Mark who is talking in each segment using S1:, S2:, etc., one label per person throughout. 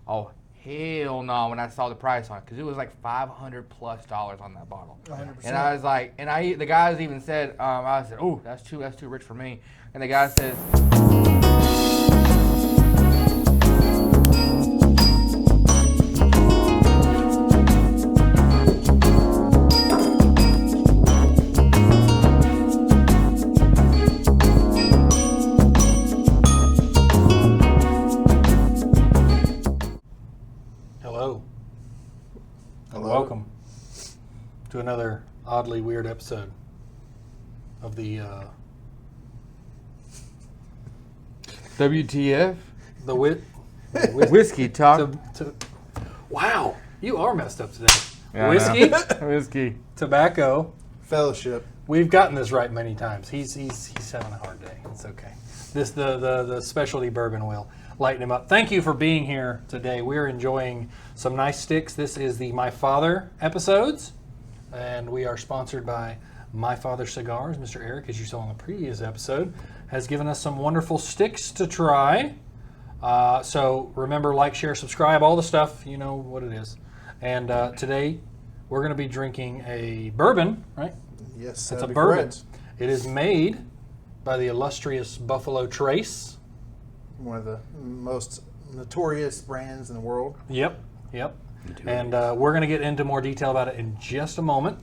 S1: Oh, hell no, when I saw the price on it, because it was like $500+ on that bottle.
S2: 100%.
S1: And I was like, the guys even said, I said, oh, that's too rich for me. And the guy says,
S3: Hello. And welcome to another oddly weird episode of the
S1: WTF?
S3: the
S1: Whiskey talk.
S3: Wow, you are messed up today.
S1: Yeah, I
S3: Whiskey,
S1: know. Whiskey.
S3: tobacco.
S2: Fellowship.
S3: We've gotten this right many times. He's having a hard day. It's okay. The specialty bourbon will lighten him up. Thank you for being here today. We're enjoying some nice sticks. This is the My Father episodes, and we are sponsored by My Father Cigars. Mr. Eric, as you saw in the previous episode, has given us some wonderful sticks to try. So remember, like, share, subscribe, all the stuff. You know what it is. And today we're going to be drinking a bourbon, right?
S2: Yes,
S3: It's a bourbon. It is made by the illustrious Buffalo Trace.
S2: One of the most notorious brands in the world.
S3: Yep. And we're going to get into more detail about it in just a moment.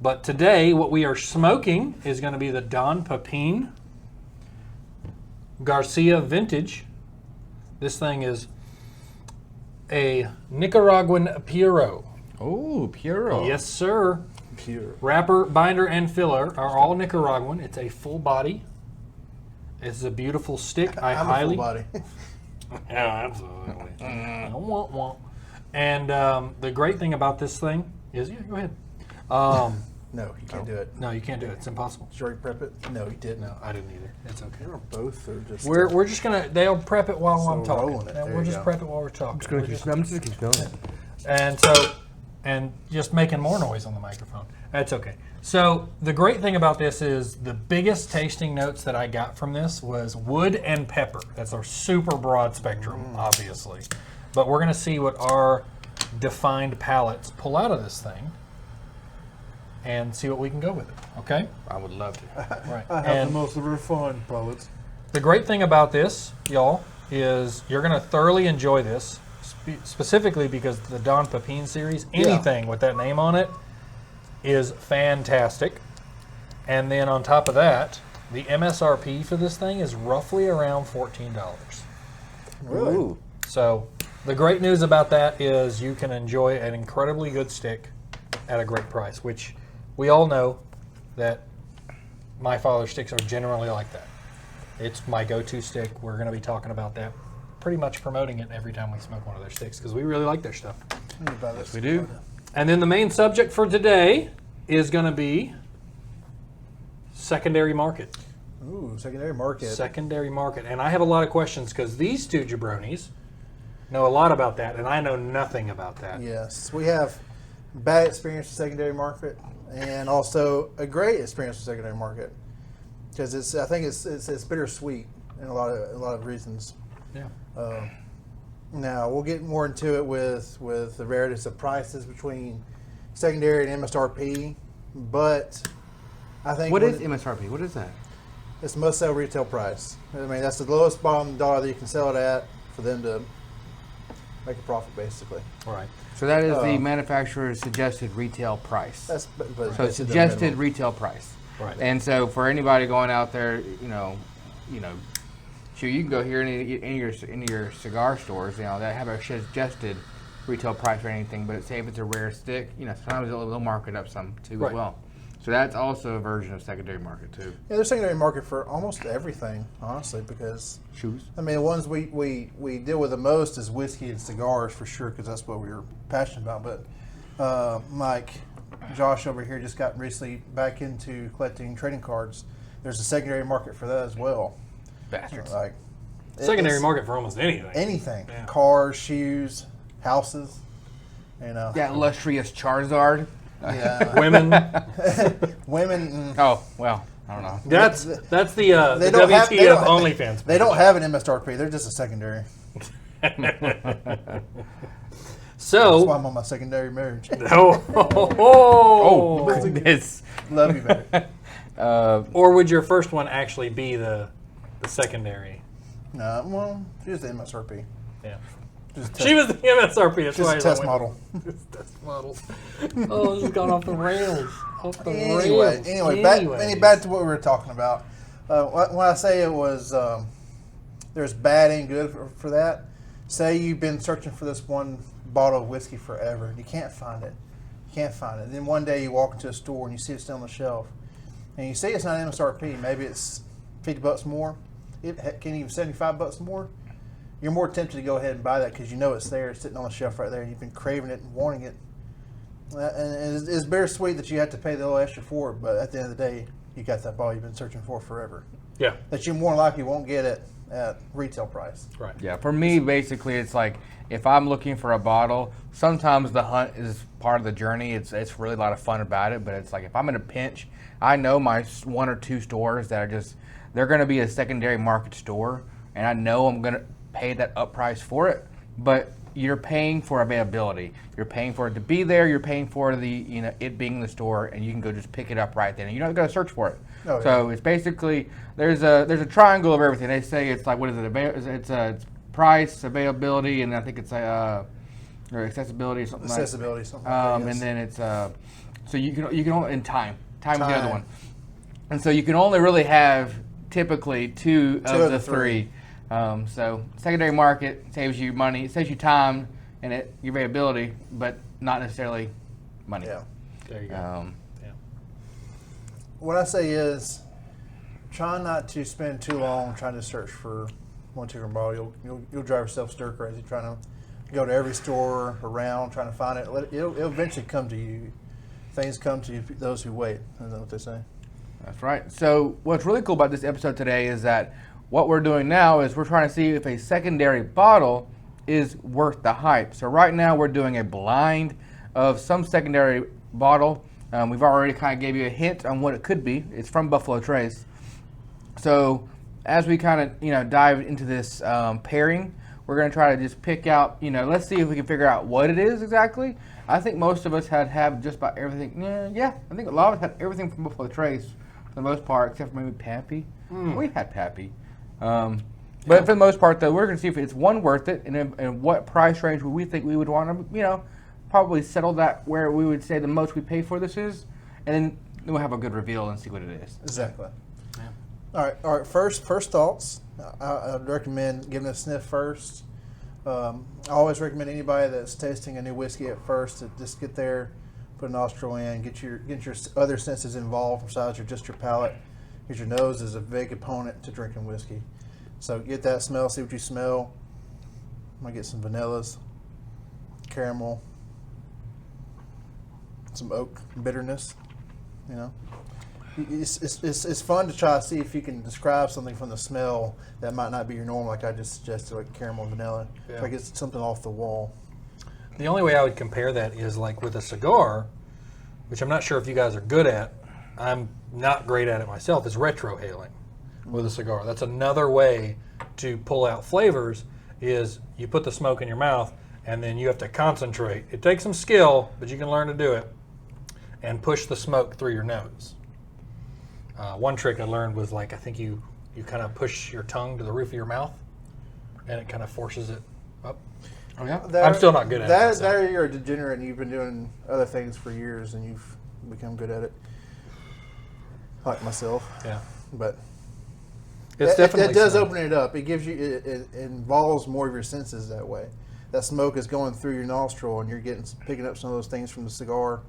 S3: But today, what we are smoking is going to be the Don Pepin Garcia Vintage. This thing is a Nicaraguan Puro.
S1: Oh, Puro.
S3: Yes, sir.
S2: Pure.
S3: Wrapper, binder, and filler are all Nicaraguan. It's a full body. It's a beautiful stick. I
S2: I'm
S3: highly.
S2: a full body.
S3: Yeah, absolutely. And the great thing about this thing is, yeah, go ahead.
S2: No, you can't do it.
S3: No, you can't do it. It's impossible.
S2: Did you already prep it? No, you didn't.
S3: No, I didn't either. It's okay.
S2: You're both are just.
S3: We're just gonna. They'll prep it while
S2: So
S3: I'm talking.
S2: rolling it.
S3: Yeah,
S2: There
S3: we'll
S2: you
S3: just
S2: go.
S3: prep it while we're talking.
S1: I'm just going to keep spelling.
S3: And just making more noise on the microphone. That's okay. So the great thing about this is the biggest tasting notes that I got from this was wood and pepper. That's our super broad spectrum, obviously. But we're going to see what our defined palates pull out of this thing and see what we can go with it. Okay?
S1: I would love to.
S3: Right.
S2: I have
S3: And
S2: the most refined pellets.
S3: the great thing about this, y'all, is you're going to thoroughly enjoy this, specifically because the Don Pepin series, anything with that name on it is fantastic. And then on top of that, the MSRP for this thing is roughly around $14.
S2: Really?
S1: Ooh.
S3: So the great news about that is you can enjoy an incredibly good stick at a great price, which we all know that My Father sticks are generally like that. It's my go-to stick. We're going to be talking about that, pretty much promoting it every time we smoke one of their sticks because we really like their stuff.
S2: Yes,
S1: we do.
S3: And then the main subject for today is going to be secondary market.
S2: Ooh, secondary market.
S3: Secondary market. And I have a lot of questions because these two jabronis know a lot about that, and I know nothing about that.
S2: Yes, we have bad experience with secondary market, and also a great experience with secondary market because I think it's bittersweet in a lot of reasons.
S3: Yeah.
S2: Now we'll get more into it with the various of prices between secondary and MSRP, but I think
S1: What is MSRP? What is that?
S2: it's must sell retail price. I mean that's the lowest bottom dollar that you can sell it at for them to make a profit, basically.
S3: All right.
S1: So that is the manufacturer's suggested retail price.
S2: That's but
S1: So
S2: it's the
S1: suggested
S2: minimum.
S1: retail price.
S3: Right.
S1: And so for anybody going out there, shoot, you can go here in your cigar stores, that have a suggested retail price or anything, but say if it's a rare stick, sometimes they'll mark it up some too
S3: Right.
S1: as well. So that's also a version of secondary market too.
S2: Yeah, there's secondary market for almost everything, honestly, because
S1: Shoes.
S2: I mean the ones we deal with the most is whiskey and cigars for sure, because that's what we were passionate about. But Mike, Josh over here just got recently back into collecting trading cards. There's a secondary market for that as well.
S1: Bastards.
S2: Like
S3: Secondary
S2: it's
S3: market for almost anything.
S2: anything,
S3: Yeah.
S2: cars, shoes, houses,
S1: That illustrious Charizard.
S2: Yeah.
S3: Women.
S2: Women.
S1: Oh, well, I don't know.
S3: That's the
S2: They don't have-
S3: WT
S2: they
S3: of
S2: don't-
S3: OnlyFans.
S2: They don't have an MSRP. They're just a secondary. That's why
S3: So,
S2: I'm on my secondary marriage.
S1: Oh, goodness.
S2: Love you, baby.
S3: Or would your first one actually be the secondary?
S2: No, well, she was the MSRP.
S3: Yeah.
S2: Just
S3: She was the MSRP. That's
S2: just
S3: why
S2: a test model.
S3: Just test model. Oh, this has gone off the rails. Off the
S2: Anyway,
S3: rails.
S2: back to what we were talking about. When I say it was, there's bad and good for that. Say you've been searching for this one bottle of whiskey forever and you can't find it. Then one day you walk into a store and you see it still on the shelf, and you see it's not MSRP. Maybe it's $50 more. It can even $75 more. You're more tempted to go ahead and buy that because you know it's there, it's sitting on the shelf right there, and you've been craving it and wanting it. And it's bittersweet that you have to pay the little extra for it, but at the end of the day, you got that bottle you've been searching for forever.
S3: Yeah.
S2: That you more likely won't get it at retail price.
S3: Right.
S1: Yeah, for me, basically, it's like if I'm looking for a bottle, sometimes the hunt is part of the journey. It's really a lot of fun about it, but it's like if I'm in a pinch, I know my 1 or 2 stores that are they're going to be a secondary market store, and I know I'm going to pay that up price for it, but you're paying for availability. You're paying for it to be there. You're paying for it being in the store, and you can go just pick it up right then. And you don't got to search for it.
S2: Oh, yeah.
S1: So it's basically there's a triangle of everything. They say it's like what is it? It's price, availability, and I think it's or accessibility or something.
S2: Accessibility,
S1: like
S2: something like that, yes.
S1: And then it's so you can only in time is the other one, and so you can only really have typically two of the three. So secondary market saves you money, it saves you time and your availability, but not necessarily money.
S2: Yeah.
S3: There you go. Yeah.
S2: What I say is, try not to spend too long trying to search for one particular bottle. You'll drive yourself stir crazy trying to go to every store around trying to find it. It'll eventually come to you. Things come to you, those who wait. Isn't that what they say?
S1: That's right. So what's really cool about this episode today is that what we're doing now is we're trying to see if a secondary bottle is worth the hype. So right now we're doing a blind of some secondary bottle. We've already kind of gave you a hint on what it could be. It's from Buffalo Trace. So as we kind of dive into this pairing, we're going to try to just pick out, let's see if we can figure out what it is exactly. I think most of us have just about everything. Yeah, I think a lot of us had everything from Buffalo Trace for the most part, except for maybe Pappy. We've had Pappy. But for the most part, though, we're going to see if it's one worth it, and what price range would we think we would want to, probably settle that where we would say the most we pay for this is, and then we'll have a good reveal and see what it is.
S2: Exactly. Yeah. All right. First thoughts. I'd recommend giving it a sniff first. I always recommend anybody that's tasting a new whiskey at first to just get there, put a nostril in, get your other senses involved besides just your palate. Because your nose is a big opponent to drinking whiskey. So get that smell, see what you smell. I'm going to get some vanillas, caramel, some oak bitterness, It's fun to try to see if you can describe something from the smell that might not be your normal, like I just suggested, like caramel and vanilla.
S3: Yeah.
S2: If I get something off the wall.
S3: The only way I would compare that is like with a cigar, which I'm not sure if you guys are good at. I'm not great at it myself, is retrohaling with a cigar. That's another way to pull out flavors is you put the smoke in your mouth and then you have to concentrate. It takes some skill, but you can learn to do it, and push the smoke through your nose. One trick I learned was I think you kind of push your tongue to the roof of your mouth and it kind of forces it up.
S1: Oh, yeah?
S3: I'm still not good at it.
S2: There you're a degenerate and you've been doing other things for years and you've become good at it. Like myself.
S3: Yeah.
S2: But
S3: It's definitely
S2: it does
S3: some-
S2: open it up. It gives you it involves more of your senses that way. That smoke is going through your nostril, and you're picking up some of those things from the cigar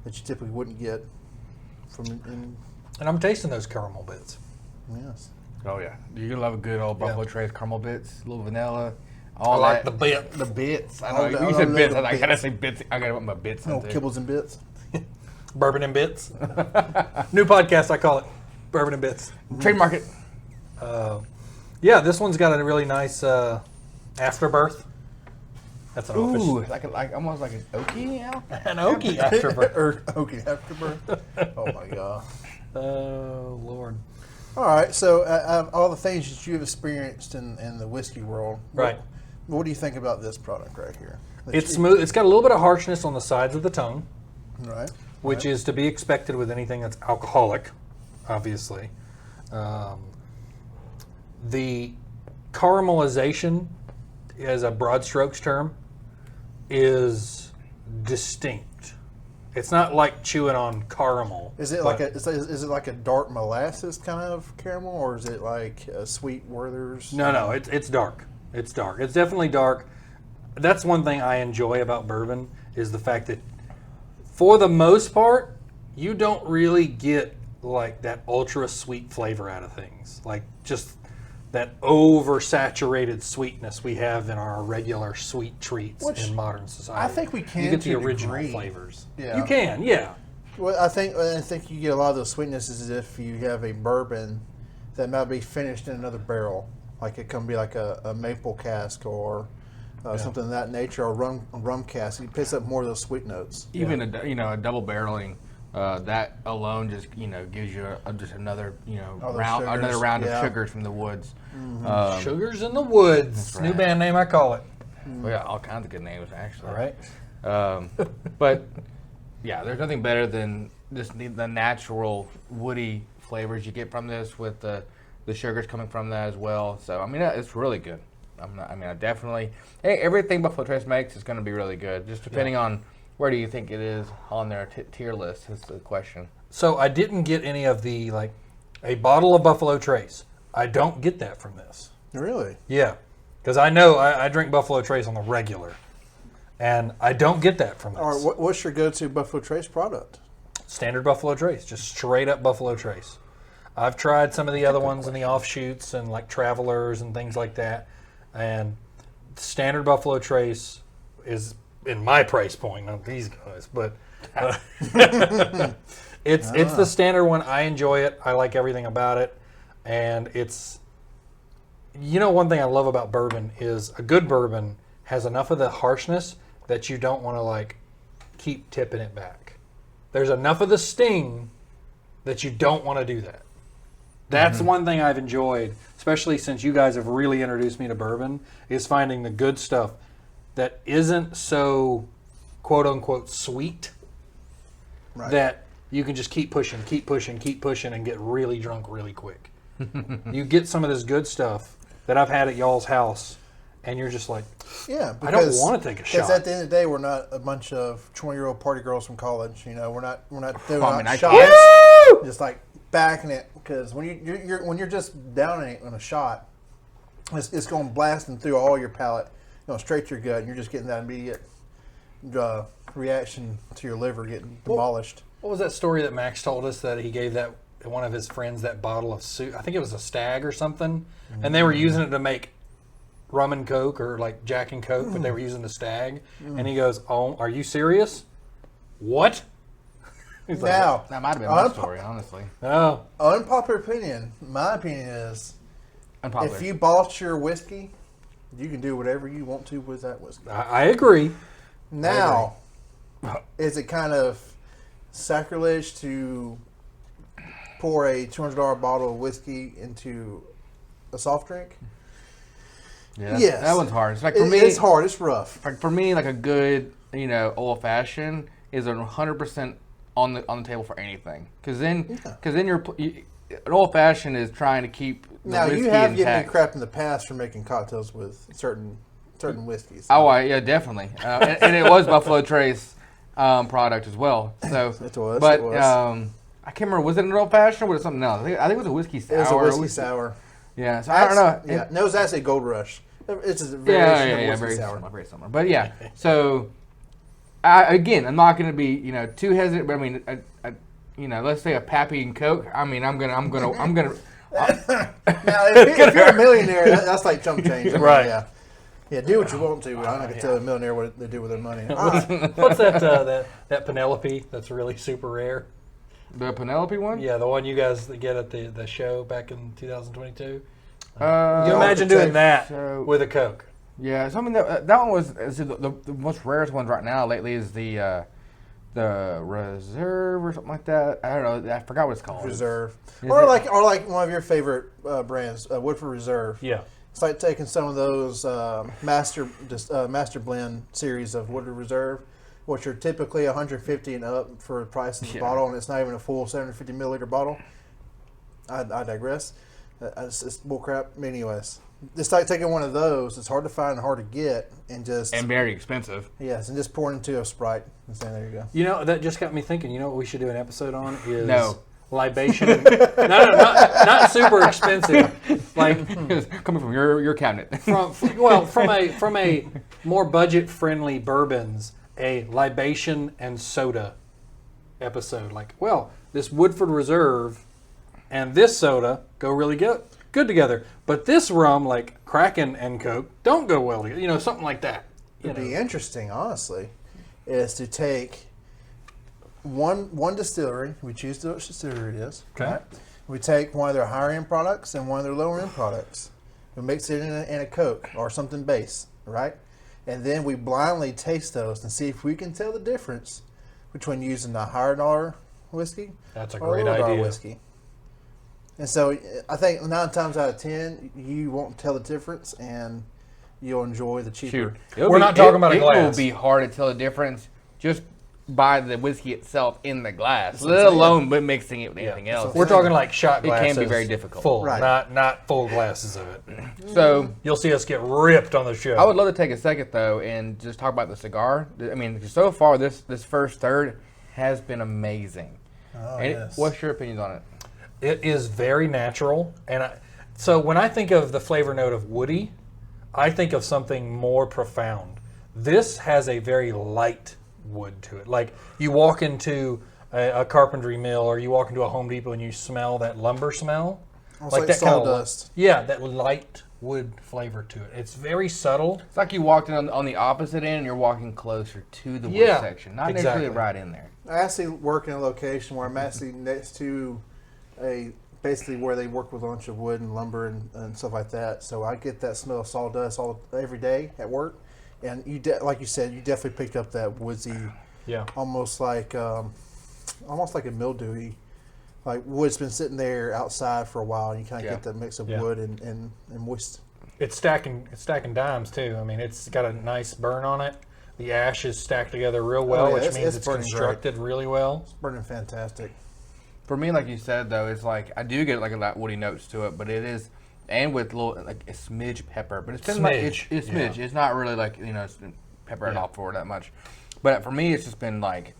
S2: that you typically wouldn't get from.
S3: And I'm tasting those caramel bits.
S2: Yes.
S1: Oh yeah, you're gonna love a good old Buffalo Trace caramel bits, a little vanilla.
S3: I like the bit.
S1: The bits. I
S2: All
S1: know
S2: the-
S1: you said
S2: all
S1: bits.
S2: the
S1: I gotta
S2: bits.
S1: say bits. I gotta put my bits in
S2: No
S1: there.
S2: kibbles and bits.
S3: Bourbon and Bits. New podcast, I call it Bourbon and Bits.
S1: Trademark it.
S3: Yeah, this one's got a really nice afterbirth. That's an office.
S1: Ooh, like almost like an oaky.
S3: An oaky afterbirth.
S2: Okay, afterbirth. Oh my god.
S3: Oh, Lord.
S2: All right, so all the things that you've experienced in the whiskey world,
S3: Right.
S2: What do you think about this product right here?
S3: It's smooth. It's got a little bit of harshness on the sides of the tongue,
S2: Right.
S3: which is to be expected with anything that's alcoholic, obviously. The caramelization, as a broad strokes term, is distinct. It's not like chewing on caramel.
S2: Is it like is it like a dark molasses kind of caramel, or is it like a sweet Werther's?
S3: No, it's dark. It's dark. It's definitely dark. That's one thing I enjoy about bourbon is the fact that, for the most part, you don't really get like that ultra sweet flavor out of things. Like just that oversaturated sweetness we have in our regular sweet treats in modern society.
S2: I think we can.
S3: You get the
S2: to a
S3: original
S2: degree.
S3: flavors.
S2: Yeah.
S3: You can, yeah.
S2: Well, I think you get a lot of those sweetnesses if you have a bourbon that might be finished in another barrel. Like it can be like a maple cask or something of that nature, or rum cask. It picks up more of those sweet notes.
S1: Even a double barreling, that alone just gives you just another another round of sugars from the woods.
S2: Mm-hmm.
S3: Sugars in the Woods.
S1: right.
S3: New band name, I call it.
S1: Well, yeah, all kinds of good names actually.
S3: All right.
S1: But yeah, there's nothing better than just the natural woody flavors you get from this, with the sugars coming from that as well. So I mean, it's really good. I definitely everything Buffalo Trace makes is going to be really good. Just depending on where do you think it is on their tier list is the question.
S3: So I didn't get any of the, like, a bottle of Buffalo Trace. I don't get that from this.
S2: Really?
S3: Yeah. Because I know I drink Buffalo Trace on the regular. And I don't get that from this.
S2: All right, what's your go-to Buffalo Trace product?
S3: Standard Buffalo Trace. Just straight up Buffalo Trace. I've tried some of the other ones in the offshoots and like Travelers and things like that. And standard Buffalo Trace is in my price point, not these guys, but it's the standard one. I enjoy it. I like everything about it. And it's, one thing I love about bourbon is a good bourbon has enough of the harshness that you don't want to like keep tipping it back. There's enough of the sting that you don't want to do that. That's one thing I've enjoyed, especially since you guys have really introduced me to bourbon, is finding the good stuff that isn't so quote unquote sweet, that you can just keep pushing and get really drunk really quick. You get some of this good stuff that I've had at y'all's house, and you're just like,
S2: yeah,
S3: I don't want to take a shot.
S2: Because at the end of the day, we're not a bunch of 20-year-old party girls from college. We're not doing shots, just like backing it. Because when you're just downing it on a shot, it's going blasting through all your palate, straight to your gut, and you're just getting that immediate reaction to your liver getting demolished.
S3: What was that story that Max told us that he gave that one of his friends that bottle of soup? I think it was a Stag or something, and they were using it to make rum and Coke or like Jack and Coke, but they were using the Stag. And he goes, "Oh, are you serious? What?" He's like,
S2: Now,
S1: that might have been my story, honestly.
S3: "Oh,
S2: unpopular opinion. My opinion is,
S1: Unpopular.
S2: if you bought your whiskey, you can do whatever you want to with that whiskey.
S3: I agree."
S2: Now, is it kind of sacrilege to pour a $200 bottle of whiskey into a soft drink?
S1: Yeah,
S2: Yes.
S1: that one's hard. It's like for me,
S2: it's hard. It's rough.
S1: like for me, like a good, old fashioned is 100% on the table for anything. Because then an old fashioned is trying to keep the
S2: Now,
S1: whiskey
S2: you have given me
S1: intact.
S2: crap in the past for making cocktails with certain whiskeys.
S1: Oh, yeah, definitely. And it was Buffalo Trace product as well. So
S2: It was,
S1: But
S2: it was.
S1: I can't remember. Was it an old fashioned or was it something else? I think it was a whiskey sour.
S2: It was a whiskey sour.
S1: Yeah. So I don't know.
S2: Yeah, no, it was actually Gold Rush. It's a
S1: Yeah,
S2: variation
S1: yeah,
S2: of
S1: very
S2: whiskey sour.
S1: similar, very similar. But yeah, so I'm not going to be too hesitant. But I mean, let's say a Pepin Coke. I mean, I'm gonna.
S2: Now, if you're a millionaire, that's like chump change. I mean,
S3: Right.
S2: Yeah. Yeah, do what you want to. I'm not going to tell a millionaire what they do with their money.
S3: What's that Penelope that's really super rare?
S1: The Penelope one.
S3: Yeah, the one you guys get at the show back in 2022. You
S1: Uh,
S3: imagine doing that
S1: so-
S3: with a Coke.
S1: yeah, something that one was the most rarest ones right now lately is the Reserve or something like that. I don't know. I forgot what it's called.
S2: Reserve.
S1: Is
S2: Or
S1: it-
S2: like one of your favorite brands, Woodford Reserve.
S3: Yeah.
S2: It's like taking some of those master blend series of Woodford Reserve, which are typically 150 and up for the price of the bottle, and it's not even a full 750 milliliter bottle. I digress. It's bullcrap. Anyways, it's like taking one of those. It's hard to find and hard to get, and
S1: very expensive.
S2: Yes, and just pouring into a Sprite and saying, "There you go."
S3: You know, that just got me thinking. You know what we should do an episode on is libation. Not super expensive. Like
S1: coming from your cabinet.
S3: from a more budget friendly bourbons, a libation and soda episode. Like, well, this Woodford Reserve and this soda go really good together, but this rum, like Kraken and Coke, don't go well together. You know, something like that.
S2: It'd be interesting, honestly, is to take one distillery. We choose which distillery it is.
S3: Okay.
S2: Right? We take one of their higher end products and one of their lower end products. We mix it in a Coke or something base, right? And then we blindly taste those and see if we can tell the difference between using the higher dollar whiskey
S3: That's a
S2: or
S3: great
S2: lower dollar
S3: idea.
S2: whiskey. And so I think 9 times out of 10, you won't tell the difference and you'll enjoy the cheaper.
S3: We're not talking about a glass.
S1: It will be hard to tell the difference just by the whiskey itself in the glass, let
S2: what I'm saying.
S1: alone but mixing it with anything else.
S3: We're talking like shot
S1: It
S3: glasses.
S1: can be very difficult.
S3: Full,
S2: Right.
S3: not full glasses of it.
S1: So
S3: You'll see us get ripped on the show.
S1: I would love to take a second though and just talk about the cigar. I mean, so far this first third has been amazing.
S2: Oh,
S1: And
S2: yes.
S1: what's your opinions on it?
S3: It is very natural, and so when I think of the flavor note of woody, I think of something more profound. This has a very light wood to it. Like you walk into a carpentry mill or you walk into a Home Depot and you smell that lumber smell.
S2: Almost like
S3: that kind of
S2: sawdust.
S3: Yeah, that light wood flavor to it. It's very subtle.
S1: It's like you walked in on the opposite end and you're walking closer to the wood
S3: Yeah,
S1: section, not
S3: exactly.
S1: necessarily right in there.
S2: I actually work in a location where I'm actually next to basically where they work with a bunch of wood and lumber and stuff like that. So I get that smell of sawdust every day at work. And like you said, you definitely picked up that woodsy,
S3: Yeah.
S2: almost like a mildewy, like wood's been sitting there outside for a while, and you kind of get that mix of wood and moist.
S3: It's stacking dimes too. I mean, it's got a nice burn on it. The ash is stacked together real well,
S2: yeah,
S3: which
S2: it's
S3: means it's
S2: burning
S3: constructed really well.
S2: It's burning fantastic.
S1: For me, like you said though, it's like I do get like a lot of woody notes to it, but it is, and with little like a smidge pepper, but it's been like it's smidge. It's not really like it's pepper at all for that much. But for me, it's just been like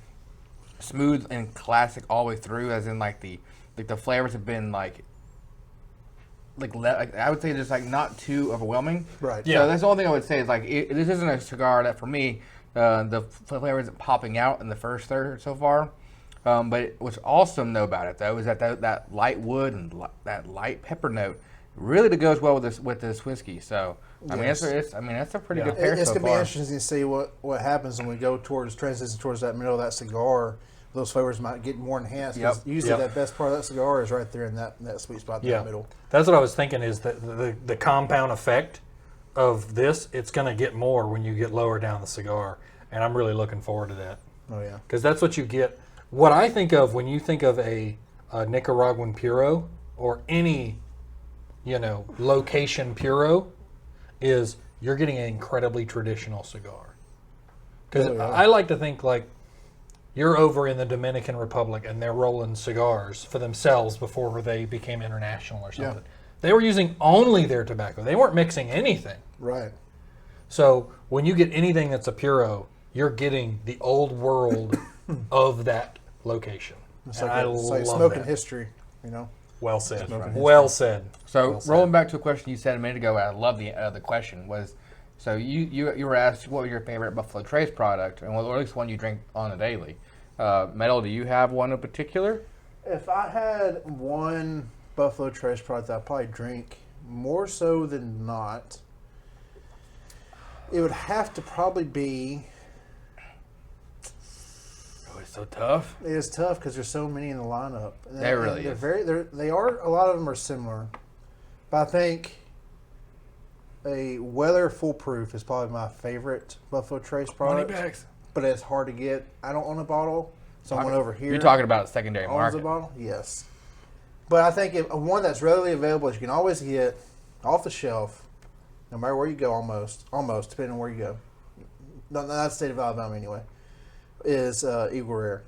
S1: smooth and classic all the way through, as in like the flavors have been like I would say just like not too overwhelming.
S2: Right.
S1: So that's the only thing I would say is like this isn't a cigar that for me the flavor isn't popping out in the first third so far. But what's awesome though about it though is that light wood and that light pepper note really goes well with this whiskey. So I mean that's a pretty good pair
S2: It's
S1: so
S2: gonna be
S1: far.
S2: interesting to see what happens when we go transition towards that middle of that cigar. Those flavors might get more enhanced. 'Cause usually that best part of that cigar is right there in that sweet spot in the middle.
S3: That's what I was thinking is that the compound effect of this, it's going to get more when you get lower down the cigar. And I'm really looking forward to that.
S2: Oh yeah.
S3: Because that's what you get. What I think of when you think of a Nicaraguan puro or any, location puro is you're getting an incredibly traditional cigar. Because I like to think like you're over in the Dominican Republic and they're rolling cigars for themselves before they became international or something.
S2: Yeah.
S3: They were using only their tobacco. They weren't mixing anything.
S2: Right.
S3: So when you get anything that's a puro, you're getting the old world of that location.
S2: It's
S3: And
S2: like,
S3: I
S2: it's like
S3: love
S2: smoking
S3: that.
S2: history,
S3: Well said.
S2: Smoking
S3: Well said.
S1: So
S3: Well said.
S1: rolling back to a question you said a minute ago, I love the question was, so you were asked what was your favorite Buffalo Trace product, and or at least one you drink on a daily. Metal, do you have one in particular?
S2: If I had one Buffalo Trace product that I'd probably drink more so than not, it would have to probably be.
S1: Oh, it's so tough.
S2: It is tough because there's so many in the lineup.
S1: There really
S2: they're
S1: is.
S2: They are. A lot of them are similar, but I think a Weather Foolproof is probably my favorite Buffalo Trace product.
S1: Moneybags.
S2: But it's hard to get. I don't own a bottle. Someone over here.
S1: You're talking about a secondary
S2: owns
S1: market.
S2: a bottle. Yes, but I think one that's readily available, you can always get off the shelf, no matter where you go, almost depending on where you go. Not the state of Alabama anyway. Is Eagle Rare.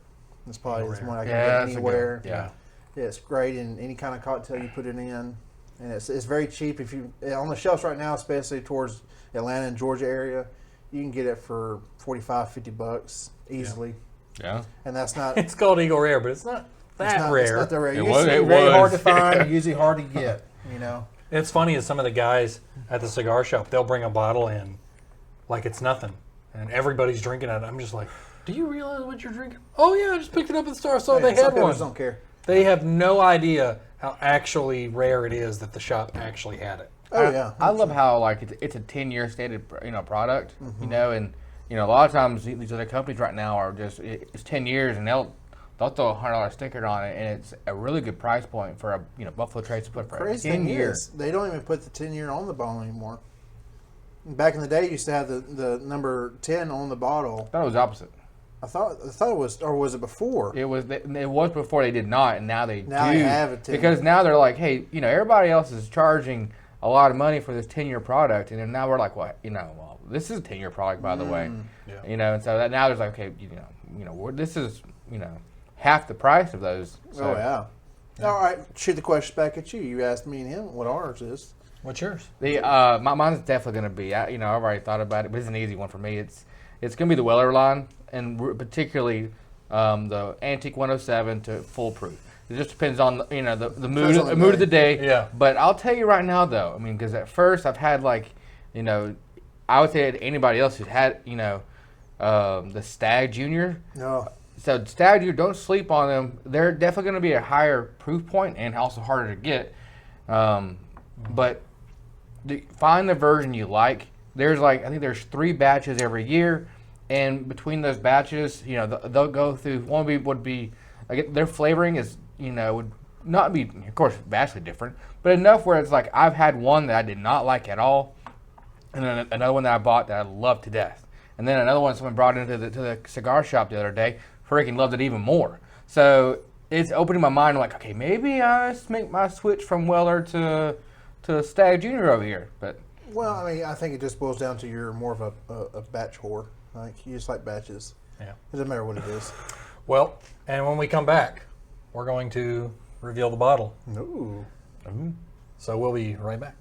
S2: It's probably the one I can get anywhere.
S1: Yeah.
S2: It's great in any kind of cocktail you put it in, and it's very cheap. If you on the shelves right now, especially towards Atlanta and Georgia area, you can get it for $45-$50 easily.
S1: Yeah.
S2: And that's not.
S3: It's called Eagle Rare, but it's not that rare.
S2: It's not that rare.
S1: It
S2: Usually
S1: was.
S2: very hard to find. Usually hard to get.
S3: It's funny is some of the guys at the cigar shop, they'll bring a bottle in like it's nothing, and everybody's drinking it. I'm just like, do you realize what you're drinking? Oh yeah, I just picked it up at the store. I saw they had one.
S2: Don't care.
S3: They have no idea how actually rare it is that the shop actually had it.
S2: Oh yeah.
S1: I love how like it's a 10-year stated product, and a lot of times these other companies right now are just it's 10 years and they'll throw a $100 sticker on it, and it's a really good price point for a Buffalo Trace to put for
S2: Crazy
S1: 10
S2: thing
S1: years.
S2: is, they don't even put the 10-year on the bottle anymore. Back in the day, you used to have the number 10 on the bottle.
S1: I thought it was opposite.
S2: I thought it was, or was it before?
S1: It was before they did not, and now they
S2: Now
S1: do.
S2: they have it, too.
S1: Because now they're like, hey, everybody else is charging a lot of money for this 10-year product, and then now we're like, well, this is a 10-year product, by the way.
S3: Yeah.
S1: And so that now there's like, okay, this is, half the price of those. So.
S2: Oh yeah. All right, shoot the question back at you. You asked me and him what ours is.
S3: What's yours?
S1: Mine's definitely going to be. I've already thought about it, but it's an easy one for me. It's going to be the Weller line, and particularly the Antique 107 to Full Proof. It just depends on the mood of the day.
S3: Yeah.
S1: But I'll tell you right now though, because at first I've had I would say to anybody else who's had the Stag Junior.
S2: No.
S1: So Stag Junior, don't sleep on them. They're definitely going to be a higher proof point and also harder to get. But find the version you like. There's I think there's 3 batches every year, and between those batches, they'll go through. One would be their flavoring is would not be, of course, vastly different, but enough where it's like I've had one that I did not like at all, and then another one that I bought that I loved to death, and then another one someone brought into the cigar shop the other day, freaking loved it even more. So it's opening my mind. I'm like, okay, maybe I just make my switch from Weller to Stag Junior over here, but.
S2: Well, I think it just boils down to you're more of a batch whore. Like you just like batches.
S3: Yeah.
S2: It doesn't matter what it is.
S3: Well, and when we come back, we're going to reveal the bottle.
S2: Ooh.
S3: So we'll be right back.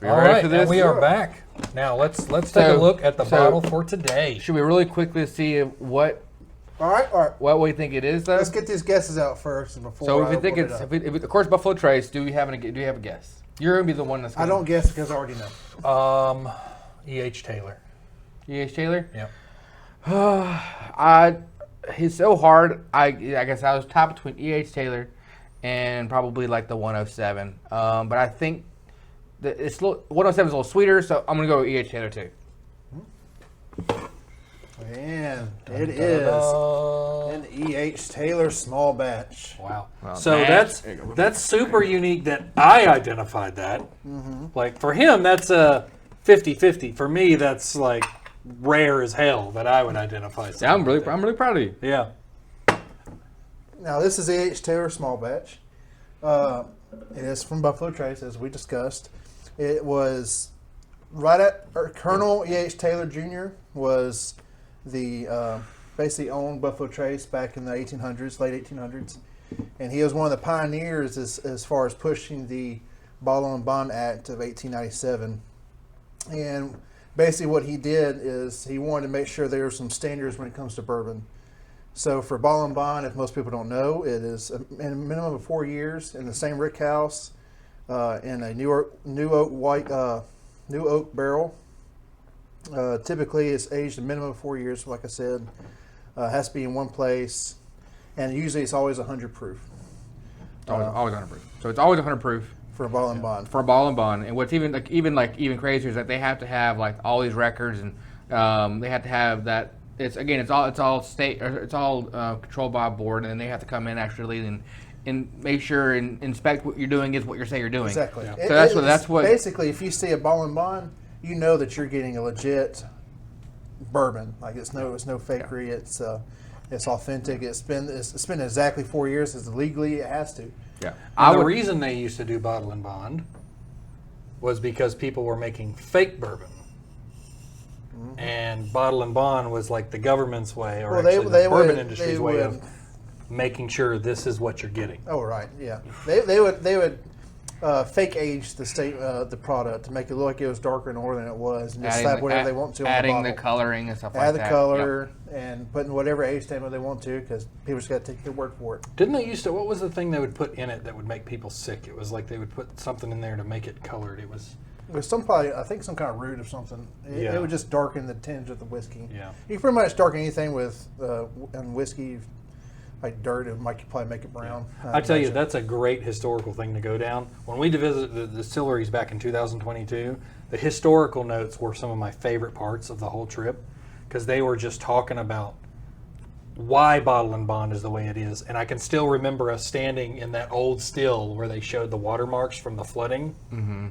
S3: All right, and we are back. Now let's take a look at the bottle for today.
S1: Should we really quickly see what?
S2: All right.
S1: What we think it is, though.
S2: Let's get these guesses out first before.
S1: So if you think of course, Buffalo Trace. Do you have a guess? You're gonna be the one that's.
S2: I don't guess because I already know.
S3: E.H. Taylor.
S1: E.H. Taylor.
S3: Yeah.
S1: He's so hard. I guess I was top between E.H. Taylor and probably like the 107. But I think it's 107 is a little sweeter, so I'm gonna go with E.H. Taylor too.
S2: Man, it is an E.H. Taylor small batch.
S3: Wow. So that's super unique that I identified that. Mm-hmm. Like for him, that's a 50-50. For me, that's like rare as hell that I would identify.
S1: Yeah, I'm really proud of you.
S3: Yeah.
S2: Now this is E.H. Taylor small batch. It is from Buffalo Trace, as we discussed. It was right at Colonel E.H. Taylor Jr. was the basically owned Buffalo Trace back in the 1800s, late 1800s, and he was one of the pioneers as far as pushing the Bottle and Bond Act of 1897. And basically what he did is he wanted to make sure there were some standards when it comes to bourbon. So for Bottle and Bond, if most people don't know, it is a minimum of 4 years in the same rick house in a new oak barrel. Typically, it's aged a minimum of 4 years, like I said. Has to be in one place, and usually it's always 100 proof.
S1: Always 100 proof. So it's always 100 proof
S2: for a Bottle and Bond.
S1: For a Bottle and Bond, and what's even crazier is that they have to have like all these records, and they have to have that. It's all state, or it's all controlled by a board, and then they have to come in actually and make sure and inspect what you're doing is what you say you're doing.
S2: Exactly.
S1: Yeah. So that's what.
S2: Basically, if you see a Bottle and Bond, you know that you're getting a legit bourbon. Like it's no fakery. It's It's authentic. It's been exactly 4 years. It's legally it has to.
S1: Yeah.
S3: And the reason they used to do bottle and bond was because people were making fake bourbon. And bottle and bond was like the government's way, or
S2: Well,
S3: actually
S2: they
S3: the bourbon
S2: would-
S3: industry's
S2: they
S3: way
S2: would-
S3: of making sure this is what you're getting.
S2: Oh right, yeah. They would fake age the product to make it look like it was darker and older than it was, and just slap whatever they want to on the
S1: adding
S2: bottle.
S1: the coloring and stuff like
S2: Add
S1: that.
S2: the color and putting whatever age statement they want to, because people just got to take their word for it.
S3: Didn't they used to? What was the thing they would put in it that would make people sick? It was like they would put something in there to make it colored. It was.
S2: There's I think some kind of root or something. It would just darken the tinge of the whiskey.
S3: Yeah.
S2: You can pretty much darken anything with in whiskey, like dirt. It might probably make it brown.
S3: I tell you, that's a great historical thing to go down. When we visited the distilleries back in 2022, the historical notes were some of my favorite parts of the whole trip, because they were just talking about why bottle and bond is the way it is. And I can still remember us standing in that old still where they showed the watermarks from the flooding. Mm-hmm.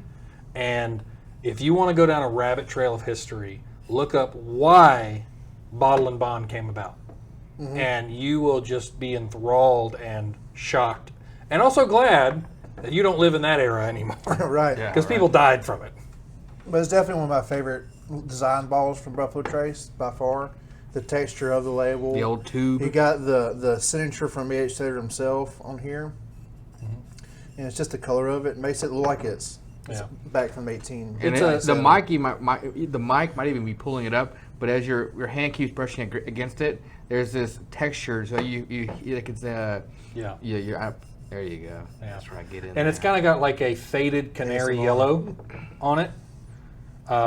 S3: And if you want to go down a rabbit trail of history, look up why bottle and bond came about. Mm-hmm. And you will just be enthralled and shocked, and also glad that you don't live in that era anymore.
S2: right.
S3: Because people died from it.
S2: But it's definitely one of my favorite design bottles from Buffalo Trace by far. The texture of the label,
S1: The old tube.
S2: You got the signature from E.H. Taylor himself on here, and it's just the color of it makes it look like it's back from 18.
S1: And the mic might even be pulling it up, but as your hand keeps brushing against it, there's this texture. So you like it's there you go. Yeah, that's where I get in.
S3: And it's kind of got like a faded canary yellow on it,